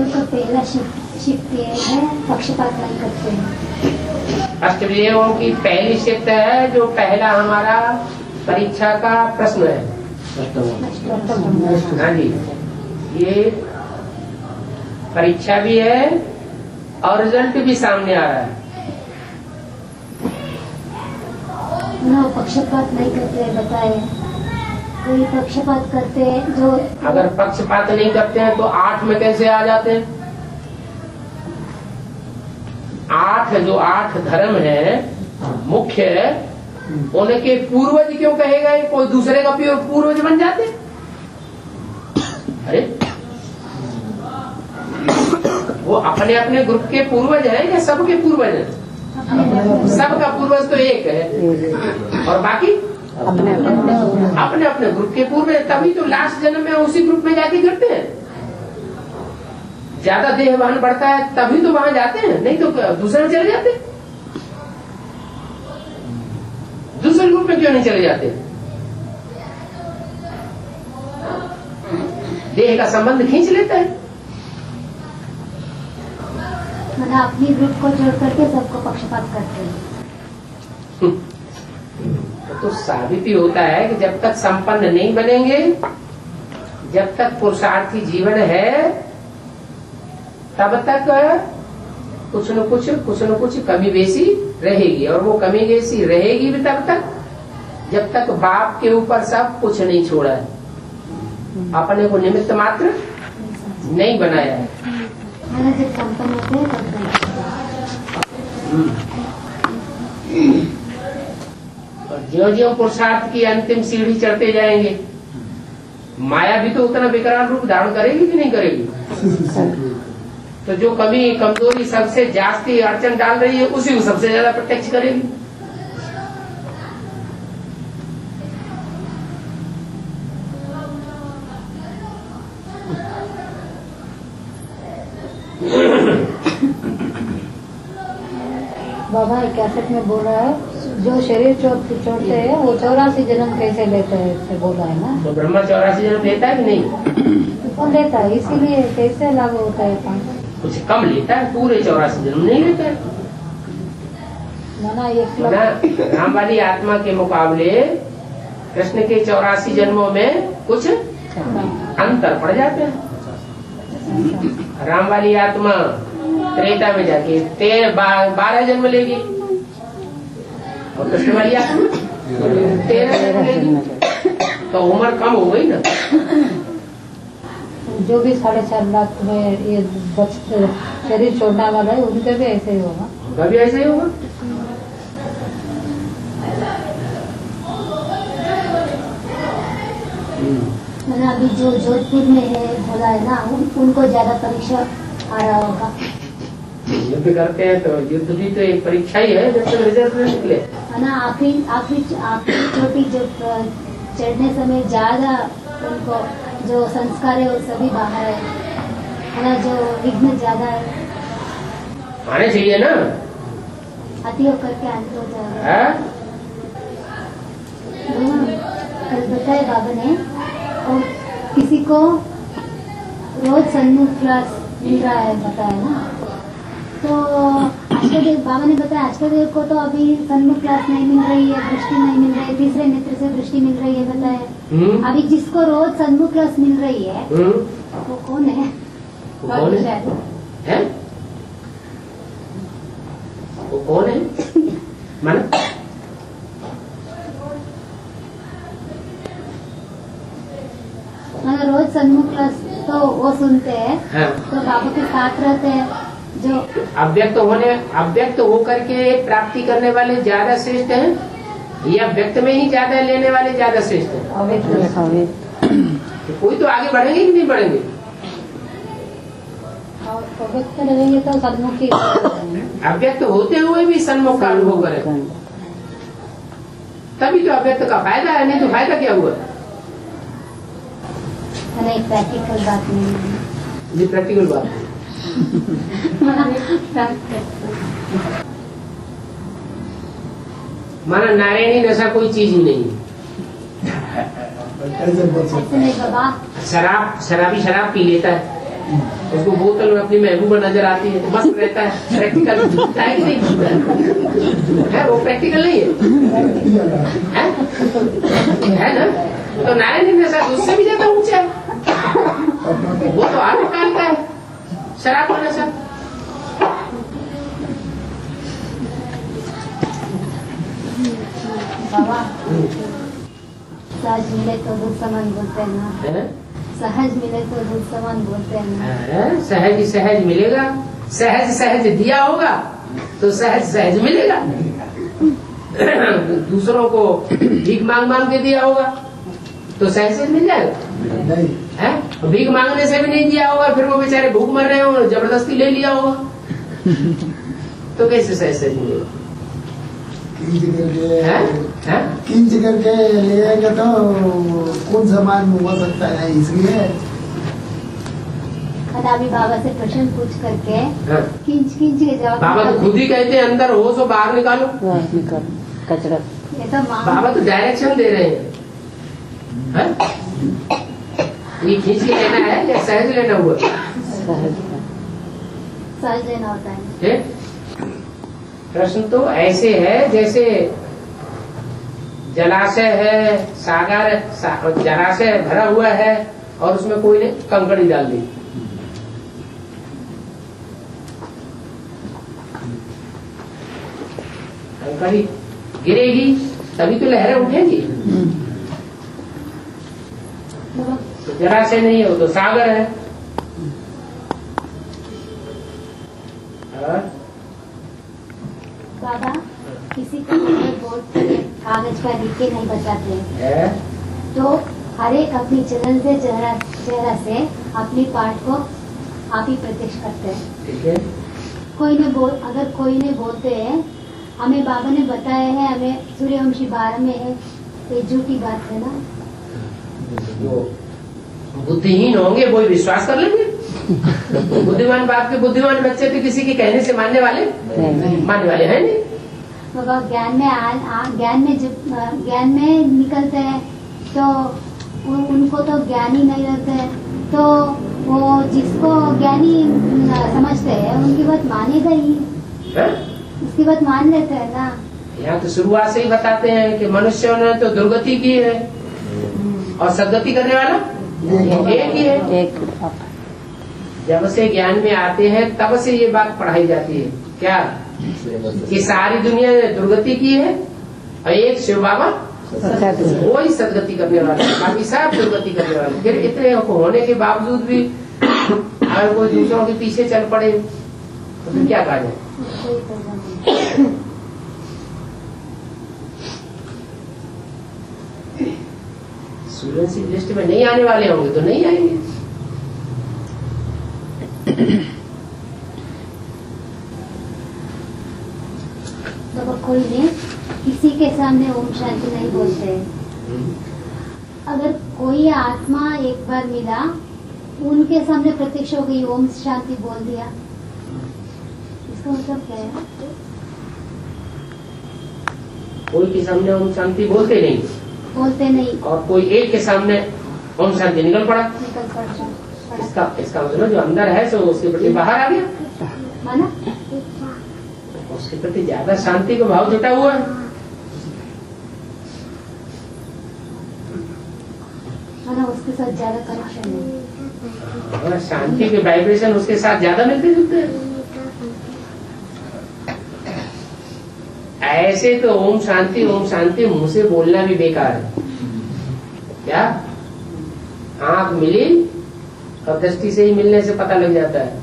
का पहला शिफ्ट ये है पक्षपात नहीं करते हैं। अष्टविजयों की पहली शिफ्ट है जो पहला हमारा परीक्षा का प्रश्न है। हाँ जी, ये परीक्षा भी है और रिजल्ट भी सामने आ रहा है। ना पक्षपात नहीं करते बताए, कोई पक्षपात करते हैं जो अगर पक्षपात नहीं करते हैं तो 8 में कैसे आ जाते हैं? 8 धर्म है मुख्य, उनके पूर्वज क्यों कहे गए? कोई दूसरे का पूर्वज बन जाते? अरे वो अपने अपने ग्रुप के पूर्वज हैं या सबके पूर्वज हैं? सबका पूर्वज तो एक है और बाकी अपने अपने ग्रुप के पूर्वज। तभी तो लास्ट जन्म में उसी ग्रुप में जाके गिरते हैं। ज्यादा देहवान बढ़ता है तभी तो वहां जाते हैं, नहीं तो दूसरे चले जाते। दूसरे ग्रुप में क्यों नहीं चले जाते? देह का संबंध खींच लेता है। मतलब अपनी ग्रुप को छोड़ करके सबको पक्षपात करते हैं। तो साबित ही होता है कि जब तक संपन्न नहीं बनेंगे, जब तक पुरुषार्थी जीवन है, तब तक कुछ न कुछ कमी बेसी रहेगी। और वो कमी बेसी रहेगी भी तब तक जब तक बाप के ऊपर सब कुछ नहीं छोड़ा है, अपने को निमित्त मात्र नहीं बनाया है। जब संपन्न होते हैं तब और ज्यों पुरुषार्थ की अंतिम सीढ़ी चढ़ते जाएंगे, माया भी तो उतना विकराल रूप धारण करेगी कि नहीं करेगी? तो जो कमी कमजोरी सबसे जास्ती अड़चन डाल रही है उसी को सबसे ज्यादा प्रत्यक्ष करेगी। बाबा कैसेट में बोल रहा है जो शरीर छोड़ते हैं वो 84 जन्म कैसे लेते हैं, इससे बोला है ना। तो ब्रह्मा 84 जन्म लेता है कि नहीं? वो लेता है, इसीलिए कैसे लागू होता है? कुछ कम लेता है, पूरे 84 जन्म नहीं लेता है। ना ये राम वाली आत्मा के मुकाबले कृष्ण के 84 जन्मों में कुछ अंतर पड़ जाते हैं। राम वाली आत्मा त्रेता में जाके 12 जन्म लेगी और कृष्ण वाली आत्मा 13 जन्म लेगी, तो उम्र कम हो गई ना। जो भी 4.5 लाख में ये शरीर छोड़ने वाला है उनके भी ऐसे ही होगा। उनका भी ऐसे ही होगा। अभी जो जोधपुर में है बोला है ना, उनको ज्यादा परीक्षा आ रहा होगा। युद्ध करते हैं तो युद्ध भी तो एक परीक्षा ही है, जब तक रिजल्ट नहीं निकले। है ना, आखिरी चोटी जब चढ़ने समय ज्यादा उनको जो संस्कार है वो सभी बाहर है ना, जो विघ्न ज्यादा है। आने चाहिए ना, अति होकर के अंत हो जाएगा। है? कल बताया बाबा ने, और किसी को रोज सन्मुख क्लास मिल रहा है बताया ना, तो अष्टदेव बाबा ने बताया अष्टदेव को तो अभी सन्मुख क्लास नहीं मिल रही है, दृष्टि नहीं मिल रही है, तीसरे नेत्र से दृष्टि मिल रही है बताया। अभी जिसको रोज सन्मुख क्लास मिल रही है वो कौन है? वो कौन है? हैं? वो कौन है? मन अगर रोज सन्मुख क्लास तो वो सुनते हैं, हाँ। तो बाबा के साथ रहते हैं। जो अव्यक्त होकर के प्राप्ति करने वाले ज्यादा श्रेष्ठ हैं या व्यक्त में ही ज्यादा लेने वाले ज्यादा श्रेष्ठ हैं? तो कोई तो आगे बढ़ेंगे कि नहीं बढ़ेंगे? अव्यक्त रहेंगे तो सन्मुख ही अव्यक्त होते हुए भी सन्मुख का अनुभव करें, तभी तो अव्यक्त का फायदा है, नहीं तो फायदा क्या हुआ? नहीं, प्रैक्टिकल बात नहीं है। ये प्रैक्टिकल बात है। माना नारायणी नशा कोई चीज ही नहीं है। ऐसे नहीं बाबा, शराबी शराब पी लेता है, उसको बोतल में अपनी महबूबा नजर आती है तो मस्त रहता है। प्रैक्टिकल है कि नहीं है? वो प्रैक्टिकल नहीं है ना? तो नारायणी नशा उससे भी ज्यादा ऊंचा है, वो तो आग निकालता है शराब का नशा। बाबा सहज मिले तो दूध समान बोलते हैं ना, सहज मिले तो दूध समान बोलते हैं ना। सहज मिलेगा, सहज दिया होगा तो सहज मिलेगा। दूसरों को भीख मांग के दिया होगा तो सहज मिल जाएगा। है? भीख मांगने से भी नहीं दिया होगा, फिर वो बेचारे भूख मर रहे हो, जबरदस्ती ले लिया होगा तो कैसे सहज मिलेगा? किंच करके लेगा तो कौन सामान हो सकता है, इसलिए अभी बाबा से प्रश्न पूछ करके किंच के जवाब बाबा तो खुद ही कहते हैं अंदर हो सो बाहर निकालो, कचरा। ये तो बाबा तो डायरेक्शन दे रहे हैं। ये खींच के लेना है या सहज लेना हुआ? सहज लेना होता है। प्रश्न तो ऐसे है जैसे जलाशय है, जलाशय भरा हुआ है और उसमें कोई ने कंकड़ी डाल दी, कंकड़ी गिरेगी तभी तो लहरें उठेंगी। तो जलाशय नहीं है, वो तो सागर है। बाबा किसी को बोर्ड पर कागज पर लिख के नहीं बताते है? तो हर एक अपनी चलन से चेहरा से अपनी पाठ को आप ही प्रत्यक्ष करते हैं। ठीक है। अगर कोई ने बोलते हैं हमें बाबा ने बताया है, हमें सूर्यवंशी 12 में है, ये झूठी बात है ना। जो बुद्धिहीन होंगे वो विश्वास कर लेंगे। बुद्धिमान बाप के बुद्धिमान बच्चे तो किसी के कहने से मानने वाले हैं नहीं। बाबा ज्ञान में निकलते हैं तो उनको तो ज्ञानी नहीं रहते, तो वो जिसको ज्ञानी समझते हैं उनकी बात मानेगा ही, उसकी बात मान लेते हैं ना। यहाँ तो शुरुआत से ही बताते हैं कि मनुष्यों ने तो दुर्गति की है और सदगति करने वाला एक ही है। जब से ज्ञान में आते हैं तब से ये बात पढ़ाई जाती है क्या कि सारी दुनिया ने दुर्गति की है और एक शिव बाबा वो ही सदगति करने वाला, बाकी सब दुर्गति करने वाले। फिर इतने होने के बावजूद भी अगर कोई दूसरों के पीछे चल पड़े तो फिर क्या कहा जाए? सूर्यवंशी लिस्ट में नहीं आने वाले होंगे तो नहीं आएंगे। तो कोई ने किसी के सामने ओम शांति नहीं बोलते। अगर कोई आत्मा एक बार मिला, उनके सामने प्रत्यक्ष हो गई, ओम शांति बोल दिया, इसका मतलब क्या है? कोई के सामने ओम शांति बोलते नहीं, और कोई एक के सामने ओम शांति निकल पड़ा। इसका मतलब जो अंदर है सो उसके प्रति बाहर आ गया, माना उसके प्रति ज्यादा शांति का भाव जुटा हुआ है। माना उसके साथ ज्यादा कनेक्शन है, शांति के वाइब्रेशन उसके साथ ज्यादा मिलते जुलते हैं। ऐसे तो ओम शांति मुंह से बोलना भी बेकार है। क्या आंख मिली और दृष्टि से ही मिलने से पता लग जाता है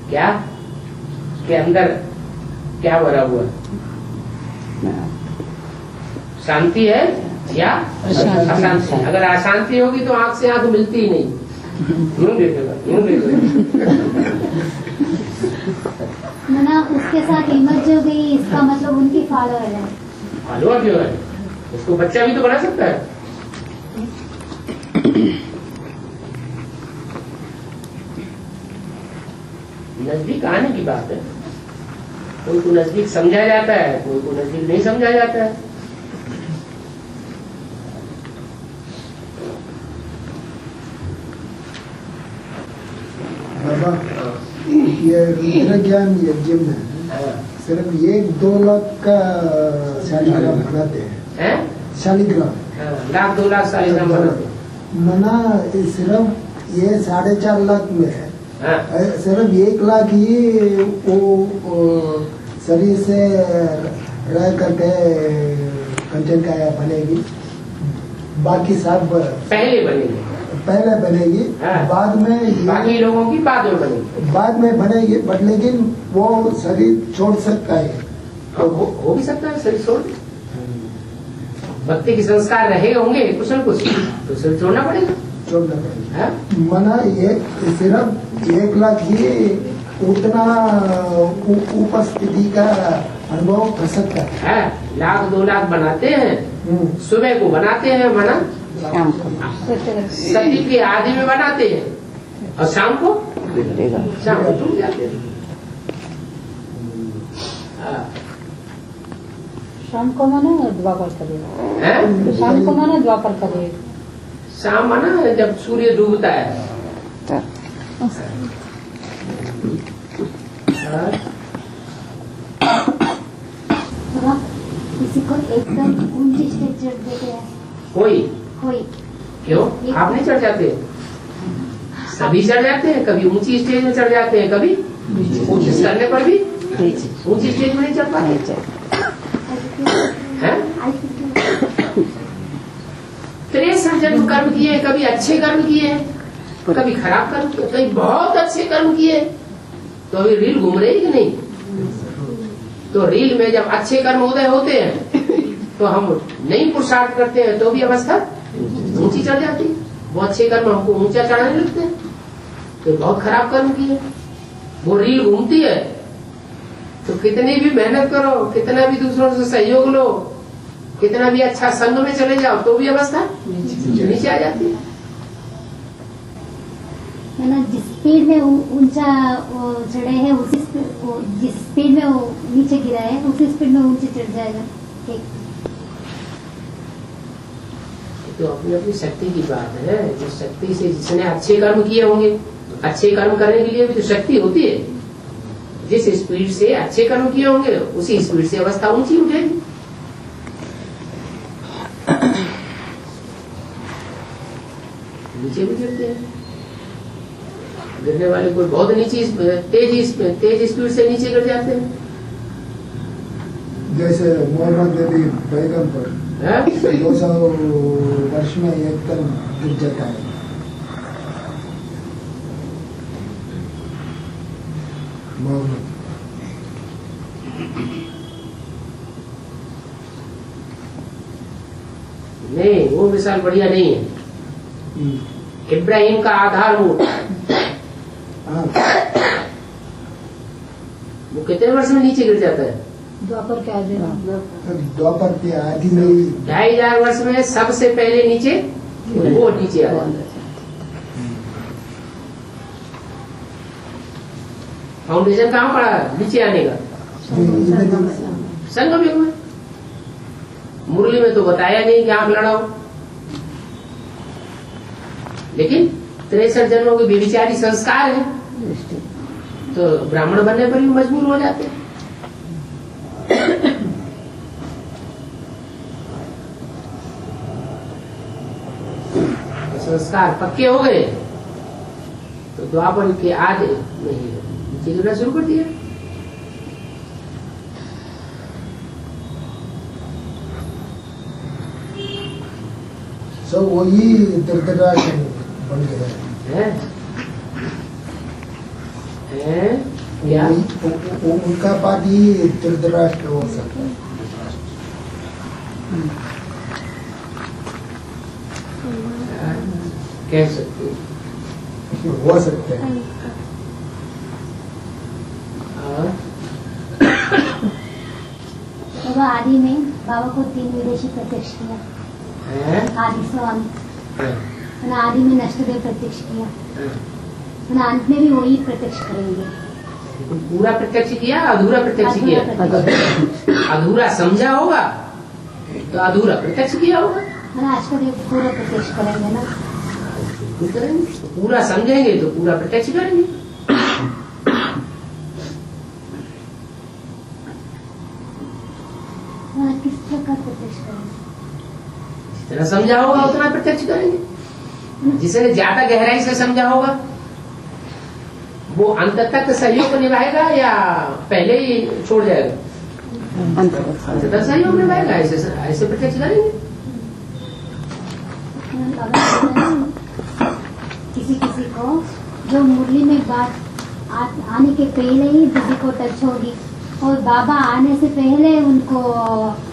क्या के अंदर क्या भरा हुआ है। शांति है या अशांति? अगर अशांति होगी तो आंख से आंख मिलती ही नहीं। यूं देखेगा। माना उसके साथ हिम्मत जो गई, इसका मतलब उनकी फॉलोअर है। फॉलोअर क्यों है? उसको बच्चा भी तो बना सकता है। नजदीक आने की बात है। कोई को नजदीक समझा जाता है, कोई को नजदीक नहीं समझा जाता है। बाबा, ये रुद्र ज्ञान यज्ञ में सिर्फ 1-2 लाख का शालिग्राम बनाते हैं। शालिग्राम 1-2 लाख शालिग्राम बनाते हैं। मना सिर्फ ये 4.5 लाख में है। सिर्फ 1 लाख ही वो शरीर से रह करके कंचन काया बनेगी, बाकी सब पहले बनेगी। बाद में बाकी लोगों की बाद में बनेगी, बट लेकिन वो शरीर छोड़ सकता है। हो भी सकता है शरीर छोड़। भक्ति के संस्कार रहे होंगे कुछ न कुछ, तो शरीर छोड़ना पड़ेगा। मना ये सिर्फ 1 लाख ही उतना उपस्थिति का अनुभव कर सकता है। 1-2 लाख बनाते हैं। सुबह को बनाते हैं, मना सती के आदि में बनाते हैं, और शाम को टूट जाते हैं। शाम को माना द्वापर करेगा, शाम को माना द्वापर करेगा। शाम माना जब सूर्य डूबता है। किसी को एकदम ऊंची स्टेज चढ़ देते हैं। कोई क्यों? आप नहीं चढ़ जाते? सभी चढ़ जाते हैं। कभी ऊंची स्टेज में चढ़ जाते हैं, कभी कोशिश करने पर भी ऊंची स्टेज में नहीं चढ़ पाते हैं। 63 जन्म कर्म किए, कभी अच्छे कर्म किए, कभी खराब कर्म किए, कभी बहुत अच्छे कर्म किए। तो अभी रील घूम रही कि नहीं? तो रील में जब अच्छे कर्म उदय होते हैं तो हम नहीं पुरुषार्थ करते हैं, तो भी अवस्था ऊंची चढ़ जाती है। वो अच्छे कर्म हमको ऊंचा चढ़ाने लगते हैं। तो बहुत खराब कर्म किए, वो रील घूमती है। तो कितनी भी मेहनत करो, कितना भी दूसरों से सहयोग लो, कितना भी अच्छा संग में चले जाओ, तो भी अवस्था नीचे आ जाती है। ना जिस स्पीड में ऊंचा चढ़े हैं, उसी जिस स्पीड में वो नीचे गिरा है, उसी स्पीड में ऊंचे चढ़ जाएगा। तो अपनी अपनी शक्ति की बात है। जिस शक्ति से जिसने अच्छे कर्म किए होंगे, अच्छे कर्म करने के लिए भी तो शक्ति होती है। जिस स्पीड से अच्छे कर्म किए होंगे, उसी स्पीड से अवस्था ऊंची उठेगी। नीचे भी गिरते हैं। गिरने वाले कोई बहुत नीचे तेज स्पीड से नीचे गिर जाते हैं। जैसे मोहम्मद नबी पैगंबर 200 वर्ष में एकदम गिर जाता है। मोहम्मद नहीं, वो मिसाल बढ़िया नहीं है। इब्राहिम का आधारभूत वो कितने वर्ष में नीचे गिर जाता है? द्वापर के आदि में 2500 वर्ष में सबसे पहले नीचे वो नीचे आ जाता है। फाउंडेशन कहाँ पड़ा नीचे आने का? संगम युग में। मुरली में तो बताया नहीं कि आंख लड़ाओ, लेकिन 63 जन्मों के व्यभिचारी संस्कार है तो ब्राह्मण बनने पर भी मजबूर हो जाते हैं। संस्कार पक्के हो गए तो द्वापर के आधे नहीं चिल्लाना शुरू कर दिया। सब वही धृतराष्ट्र बन गया है क्या? उनका पार्टी धृतराष्ट्र हो सकता है। कह सकते हो सकते हैं। बाबा आदि में बाबा को 3 विदेशी प्रत्यक्ष किया, आदि से अंत, आदि में नष्टदेव प्रत्यक्ष किया, अंत में भी वही प्रत्यक्ष करेंगे। पूरा प्रत्यक्ष किया, अधूरा प्रत्यक्ष किया? अधूरा समझा होगा तो अधूरा प्रत्यक्ष किया होगा। अष्टदेव पूरा प्रत्यक्ष करेंगे ना, करेंगे। पूरा समझेंगे तो पूरा प्रत्यक्ष करेंगे। किस प्रकार प्रत्यक्ष करेंगे? जितना समझा होगा उतना प्रत्यक्ष करेंगे। जिसने ज्यादा गहराई से समझा होगा वो अंत तक सहयोग निभाएगा या पहले ही छोड़ जाएगा? अंत तक सहयोग निभाएगा, ऐसे प्रत्यक्ष करेंगे। किसी को जो मुरली में बात आने के पहले ही किसी को टच होगी और बाबा आने से पहले उनको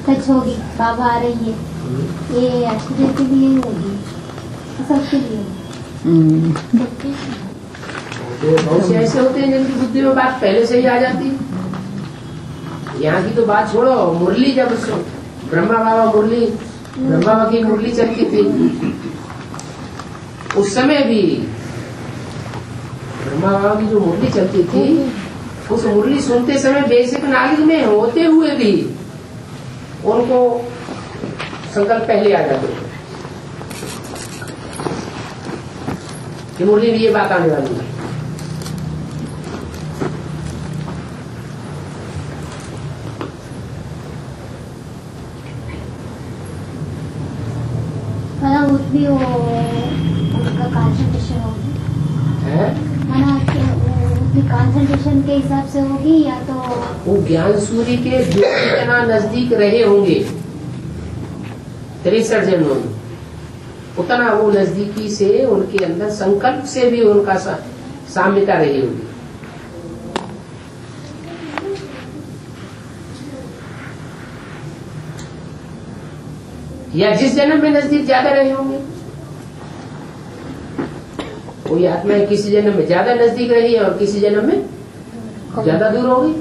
टच होगी, बाबा आ रही है, ये अष्टदेव के लिए होगी, सबके लिए। बहुत से ऐसे होते हैं जिनकी बुद्धि में बात पहले से ही आ जाती है। यहाँ की तो बात छोड़ो, मुरली जब ब्रह्मा बाबा की मुरली चलती थी उस समय भी ब्रह्मा बाबा की जो मुरली चलती थी उस मुरली सुनते समय बेसिक नॉलेज में होते हुए भी उनको संकल्प पहले आ जाते थे कि मुरली में ये बात आने वाली है। भी वो उनका कंसंट्रेशन होगी, कंसंट्रेशन के हिसाब से होगी या तो वो ज्ञान सूर्य के जितना नजदीक रहे होंगे 63 जन्मों में उतना वो नजदीकी से उनके अंदर संकल्प से भी उनका साम्यता रही होगी। या जिस जन्म में नजदीक ज्यादा रहे होंगे, कोई आत्मा किसी जन्म में ज्यादा नजदीक रही है और किसी जन्म में ज्यादा दूर होगी।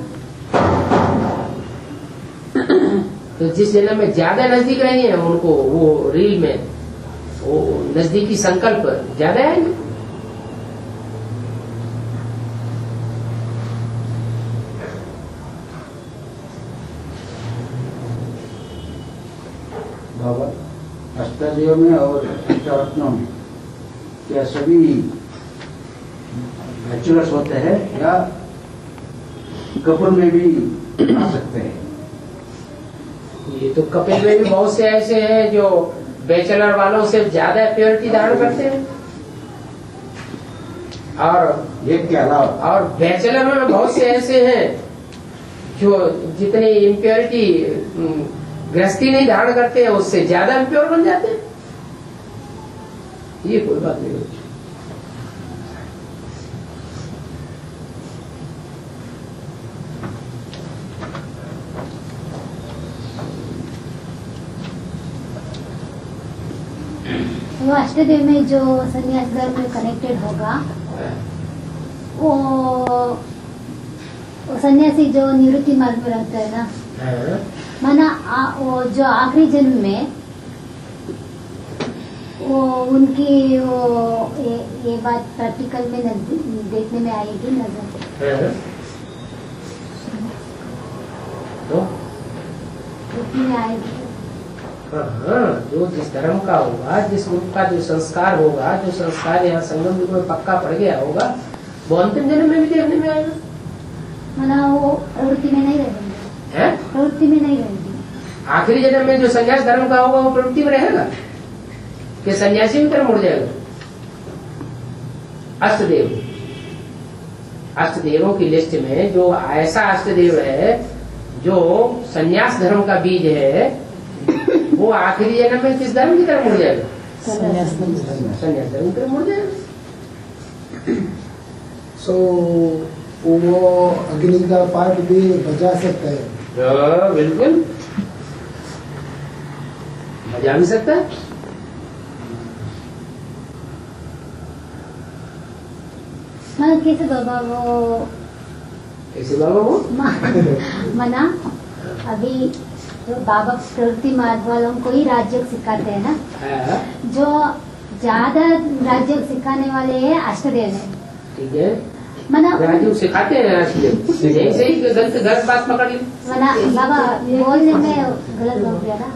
तो जिस जन्म में ज्यादा नजदीक रही है उनको वो रील में वो नजदीकी संकल्प ज्यादा आएंगे। बाबा अष्टदेव में और अष्टरत्नों में क्या सभी बैचलर्स होते हैं या कपल में भी आ सकते हैं? ये तो कपिल में भी बहुत से ऐसे हैं जो बैचलर वालों से ज्यादा प्योरिटी धारण करते हैं और एक के अलावा और बैचलर में बहुत से ऐसे हैं जो जितनी इम्प्योरिटी गृहस्थी नहीं धारण करते हैं उससे ज्यादा इम्प्योर बन जाते हैं। ये कोई बात नहीं होती। वो अष्टदेव में जो संन्यास धर्म में कनेक्टेड होगा वो सन्यासी जो निवृत्ति मार्ग में रहता है ना, माना वो जो आखिरी जन्म में वो उनकी वो ये बात प्रैक्टिकल में देखने में आएगी नजर तो देखने में आएगी। हाँ, जो जिस धर्म का होगा, जिस रूप का जो संस्कार होगा, जो संस्कार यहाँ संगम युग में पक्का पड़ गया होगा, वो अंतिम जन्म में भी देखने में आएगा। मना वो प्रवृत्ति में नहीं रहेंगे, है प्रवृत्ति में नहीं रहेंगे। आखिरी जन्म में जो संन्यास धर्म का होगा वो प्रवृत्ति में रहेगा कि सन्यासी की तरफ मुड़ जाएगा। अष्टदेव, अष्टदेवों की लिस्ट में जो ऐसा अष्टदेव है जो सन्यास धर्म का बीज है, वो आखिरी जन्म में किस धर्म की तरफ मुड़ जाएगा? सन्यास धर्म की तरफ मुड़ जाएगा। सो वो अग्नि का पाठ भी बजा सकता है। बिल्कुल बजा भी सकता है। हाँ, कैसे बाबा वो कैसे बाबा वो मना अभी जो बाबा प्रवृत्ति मार्ग वालों को ही राजयोग सिखाते हैं ना, जो ज्यादा राजयोग सिखाने वाले हैं अष्टदेव है। ठीक है, मना राजयोग सिखाते हैं अष्टदेव। यही ही गलत बात पकड़ ली। मना बाबा बोलने में गलत हो गया ना,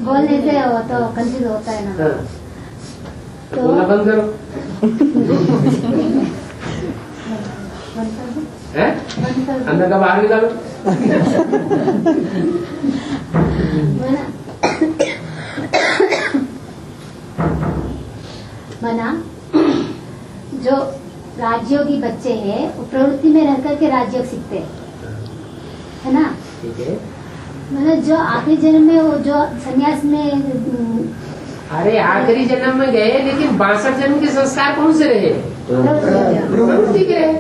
बोलने से वो तो कंफ्यूज होता है ना। तो बोलना बंद करो। अंदर का बाहर निकालो। मना जो राजयोगी बच्चे हैं वो प्रवृत्ति में रह करके राजयोग सीखते हैं, है ना। ठीक है, मतलब जो आखिरी जन्म में वो जो सन्यास में, अरे आखिरी जन्म में गए लेकिन 62 जन्म के संस्कार कौन से रहे? प्रवृत्ति के रहे।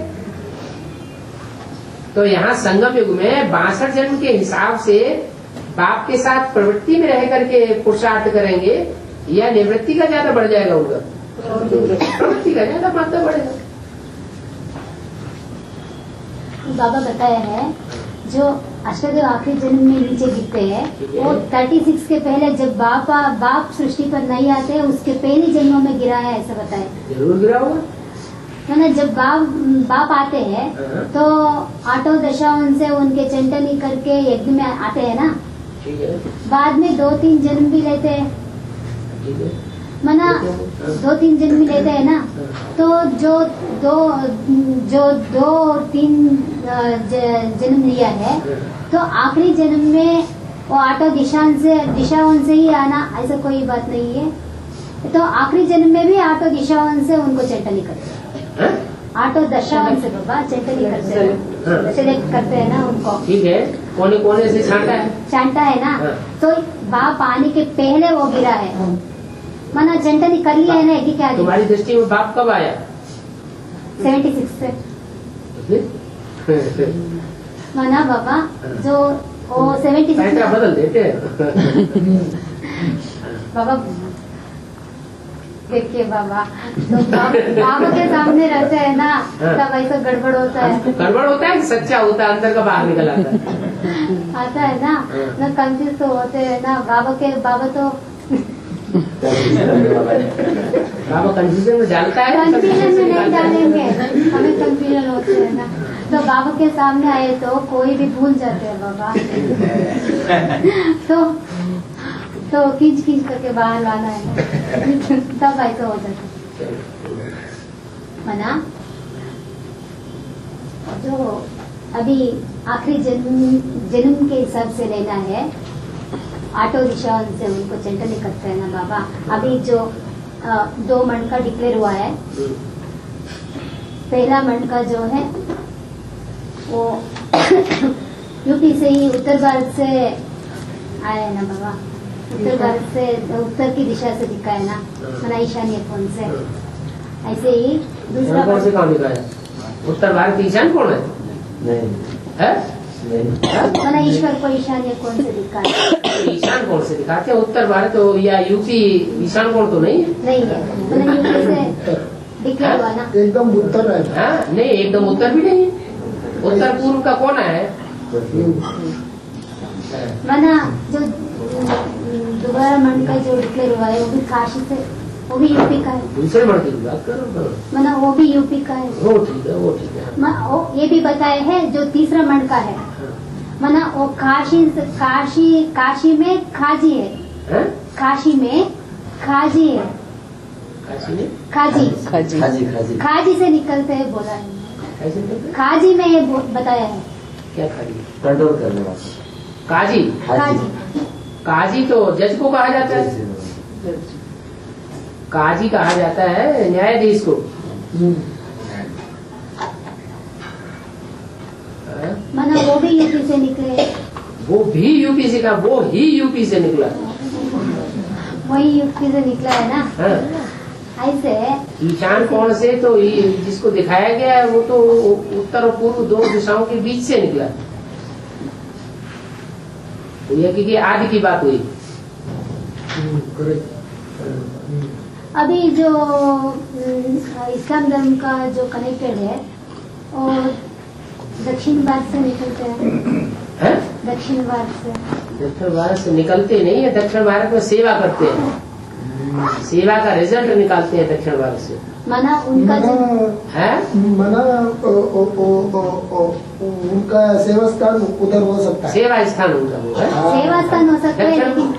तो यहाँ संगम युग में 62 जन्म के हिसाब से बाप के साथ प्रवृत्ति में रह करके पुरुषार्थ करेंगे या निवृत्ति का ज्यादा बढ़ जाएगा उनका? प्रवृत्ति का ज्यादा मात्रा बढ़ेगा। बाबा बताया है जो अष्टदेव आखिरी जन्म में नीचे गिरते हैं वो 36 के पहले जब बाप सृष्टि पर नहीं आते उसके पहले जन्मों में गिरा है, ऐसा बताया। जरूर गिरा होगा। मतलब जब बाप आते हैं तो आठों दशाओं से उनके चिंतन करके यज्ञ में आते हैं ना। ठीक है, बाद में 2-3 जन्म भी लेते हैं। ठीक है, मना 2-3 जन्म भी लेते हैं ना। तो जो 2-3 जन्म लिया है तो आखिरी जन्म में वो आठों दिशाओं से ही आना, ऐसा कोई बात नहीं है। तो आखिरी जन्म में भी आठों दिशाओं से उनको चेतनी करते हैं, आठों दशाओं से बाबा चेतनी करते हैं, सेलेक्ट करते हैं ना उनको। ठीक है, कोने कोने से छांटा है ना। तो बाप आने के पहले वो गिरा है, मना चंटनी कर लिया है ना कि क्या? तुम्हारी दृष्टि में बाप कब आया? 76 से। मना बाबा जो वो 76 बदल देते हैं। बाबा देखिए बाबा, तो बाबा के सामने रहते हैं ना तब ऐसा गड़बड़ होता है। गड़बड़ होता है कि सच्चा होता है, अंदर का बाहर निकल आता है ना। कंफ्यूज तो होते हैं ना बाबा तो बाबा कंफ्यूजन में डालता है। कंफ्यूजन में नहीं डालेंगे, हमें कंफ्यूजन होते है ना। तो बाबा के सामने आए तो कोई भी भूल जाते हैं बाबा। तो खींच करके बाहर लाना है तब ऐसा हो जाता है। मना जो अभी आखिरी जन्म के हिसाब से लेना है, आठों दिशाओं से उनको चिंतन करते हैं ना बाबा। अभी जो 2 मंड का डिक्लेयर हुआ है, पहला मंड का जो है वो यूपी से ही उत्तर भारत से आया है ना बाबा। उत्तर भारत से उत्तर की दिशा से दिखा है ना, मना ईशान्य कोण से। ऐसे ही दूसरा कौन से कौन दिखाया? उत्तर भारत की ईशान कौन है? है? मना ईश्वर को ईशान्य कोण से दिखा है। ईशान कोण से दिखाते हैं? उत्तर भारत या यूपी ईशान कोण तो नहीं है। नहीं है, मना यूपी से डिक्लेयर हुआ ना। एकदम उत्तर है। नहीं, एकदम उत्तर भी नहीं है। उत्तर पूर्व का कौन है? मना जो दोबारा मंड का जो डिक्लेयर हुआ है वो भी काशी से, वो भी यूपी का है। दूसरे मंड की बात करो। मना वो भी यूपी का है। वो ठीक है, वो ठीक है। ये भी बताया है जो तीसरा मंड का है मना वो काशी में खाजी है। हैं? काशी में खाजी है। काशी में खाजी खाजी खाजी खाजी खाजी से निकलते हैं बोला है। कैसे बोलते हैं? खाजी में ये बताया है। क्या खाजी? कंट्रोल करने वाला काजी। खाजी काजी तो जज को कहा जाता है। काजी कहा जाता है न्यायाधीश को। हाँ? मना वो भी यूपी से निकले। वो भी यूपी से का, वो ही यूपी से निकला। वही यूपी से निकला है ना। हाँ? ऐसे ईशान कोण से तो जिसको दिखाया गया है वो तो उत्तर और पूर्व दो दिशाओं के बीच से निकला। तो यह कि आदि की बात हुई। अभी जो इस्लाम धर्म का जो कनेक्टेड है और दक्षिण भारत से निकलते हैं। दक्षिण भारत से। दक्षिण भारत से निकलते नहीं है, दक्षिण भारत में सेवा करते हैं। सेवा का रिजल्ट निकालते हैं दक्षिण भारत से। माना उनका जो है मना उनका सेवा स्थान उधर हो सकता है। सेवा स्थान उनका वो है। सेवा स्थान हो सकता है लेकिन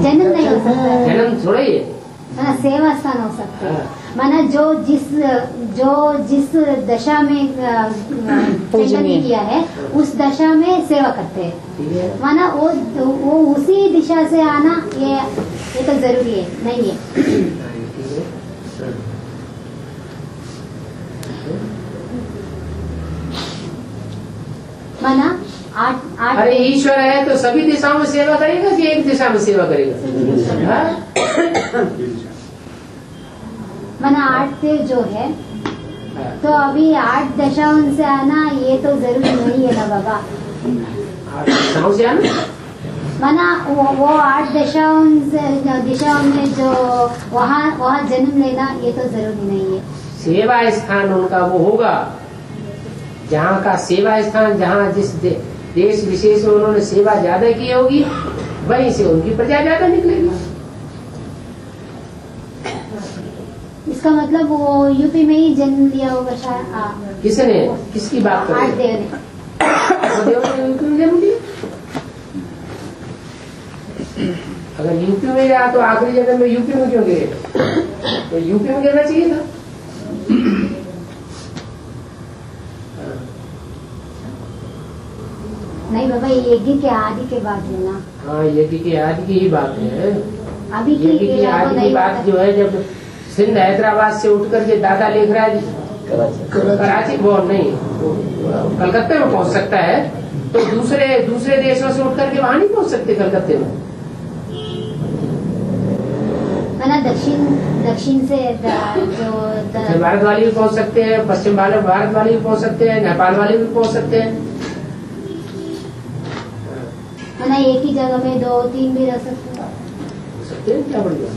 जन्म नहीं हो सकता है। जन्म थोड़ा ही है। माना सेवा स्थान हो सकता है। हाँ। माना जो जिस दशा में चैतन्य किया है उस दशा में सेवा करते हैं। ठीक है। माना वो उसी दिशा से आना ये तो जरूरी है नहीं है। ठीक है। माना आठ अरे ईश्वर है तो सभी दिशाओं में सेवा करेगा कि एक दिशा में सेवा करेगा? हाँ? माना 8 देव जो है हाँ। तो अभी 8 दशाओं से आना ये तो जरूरी नहीं है ना बाबा। आठ दिशाओं से आना? माना वो 8 दिशाओं में जो वहाँ जन्म लेना ये तो जरूरी नहीं है। सेवा स्थान उनका वो होगा जहाँ का सेवा स्थान, जहाँ जिस देश विशेष में उन्होंने सेवा ज्यादा की होगी वहीं से उनकी प्रजा ज्यादा निकलेगी। इसका मतलब वो यूपी में ही जन्म लिया होगा शायद। किसने, किसकी बात कर रहे 8 हैं? देव ने। वो देव ने यूपी में जन्म लिया। अगर यूपी में गया तो आखिरी जन्म में यूपी में क्यों गए? तो यूपी में गिरना चाहिए था। नहीं बाबा ये यज्ञ के आदि के बाद है ना। हाँ, यज्ञ की आदि की ही बात है। अभी यज्ञ की आदि की बात जो है जब सिंध हैदराबाद से उठ करके दादा लिख रहा है कराची वो नहीं कलकत्ते में पहुंच सकता है तो दूसरे देशों से उठ करके वहां नहीं पहुंच सकते कलकत्ते में। माना दक्षिण से जो दक्षिण भारत वाले भी पहुंच सकते हैं, पश्चिम भारत वाले भी पहुंच सकते हैं, नेपाल वाले भी पहुंच सकते हैं। माना एक ही जगह में 2-3 भी रह सकते हैं। क्या बढ़िया।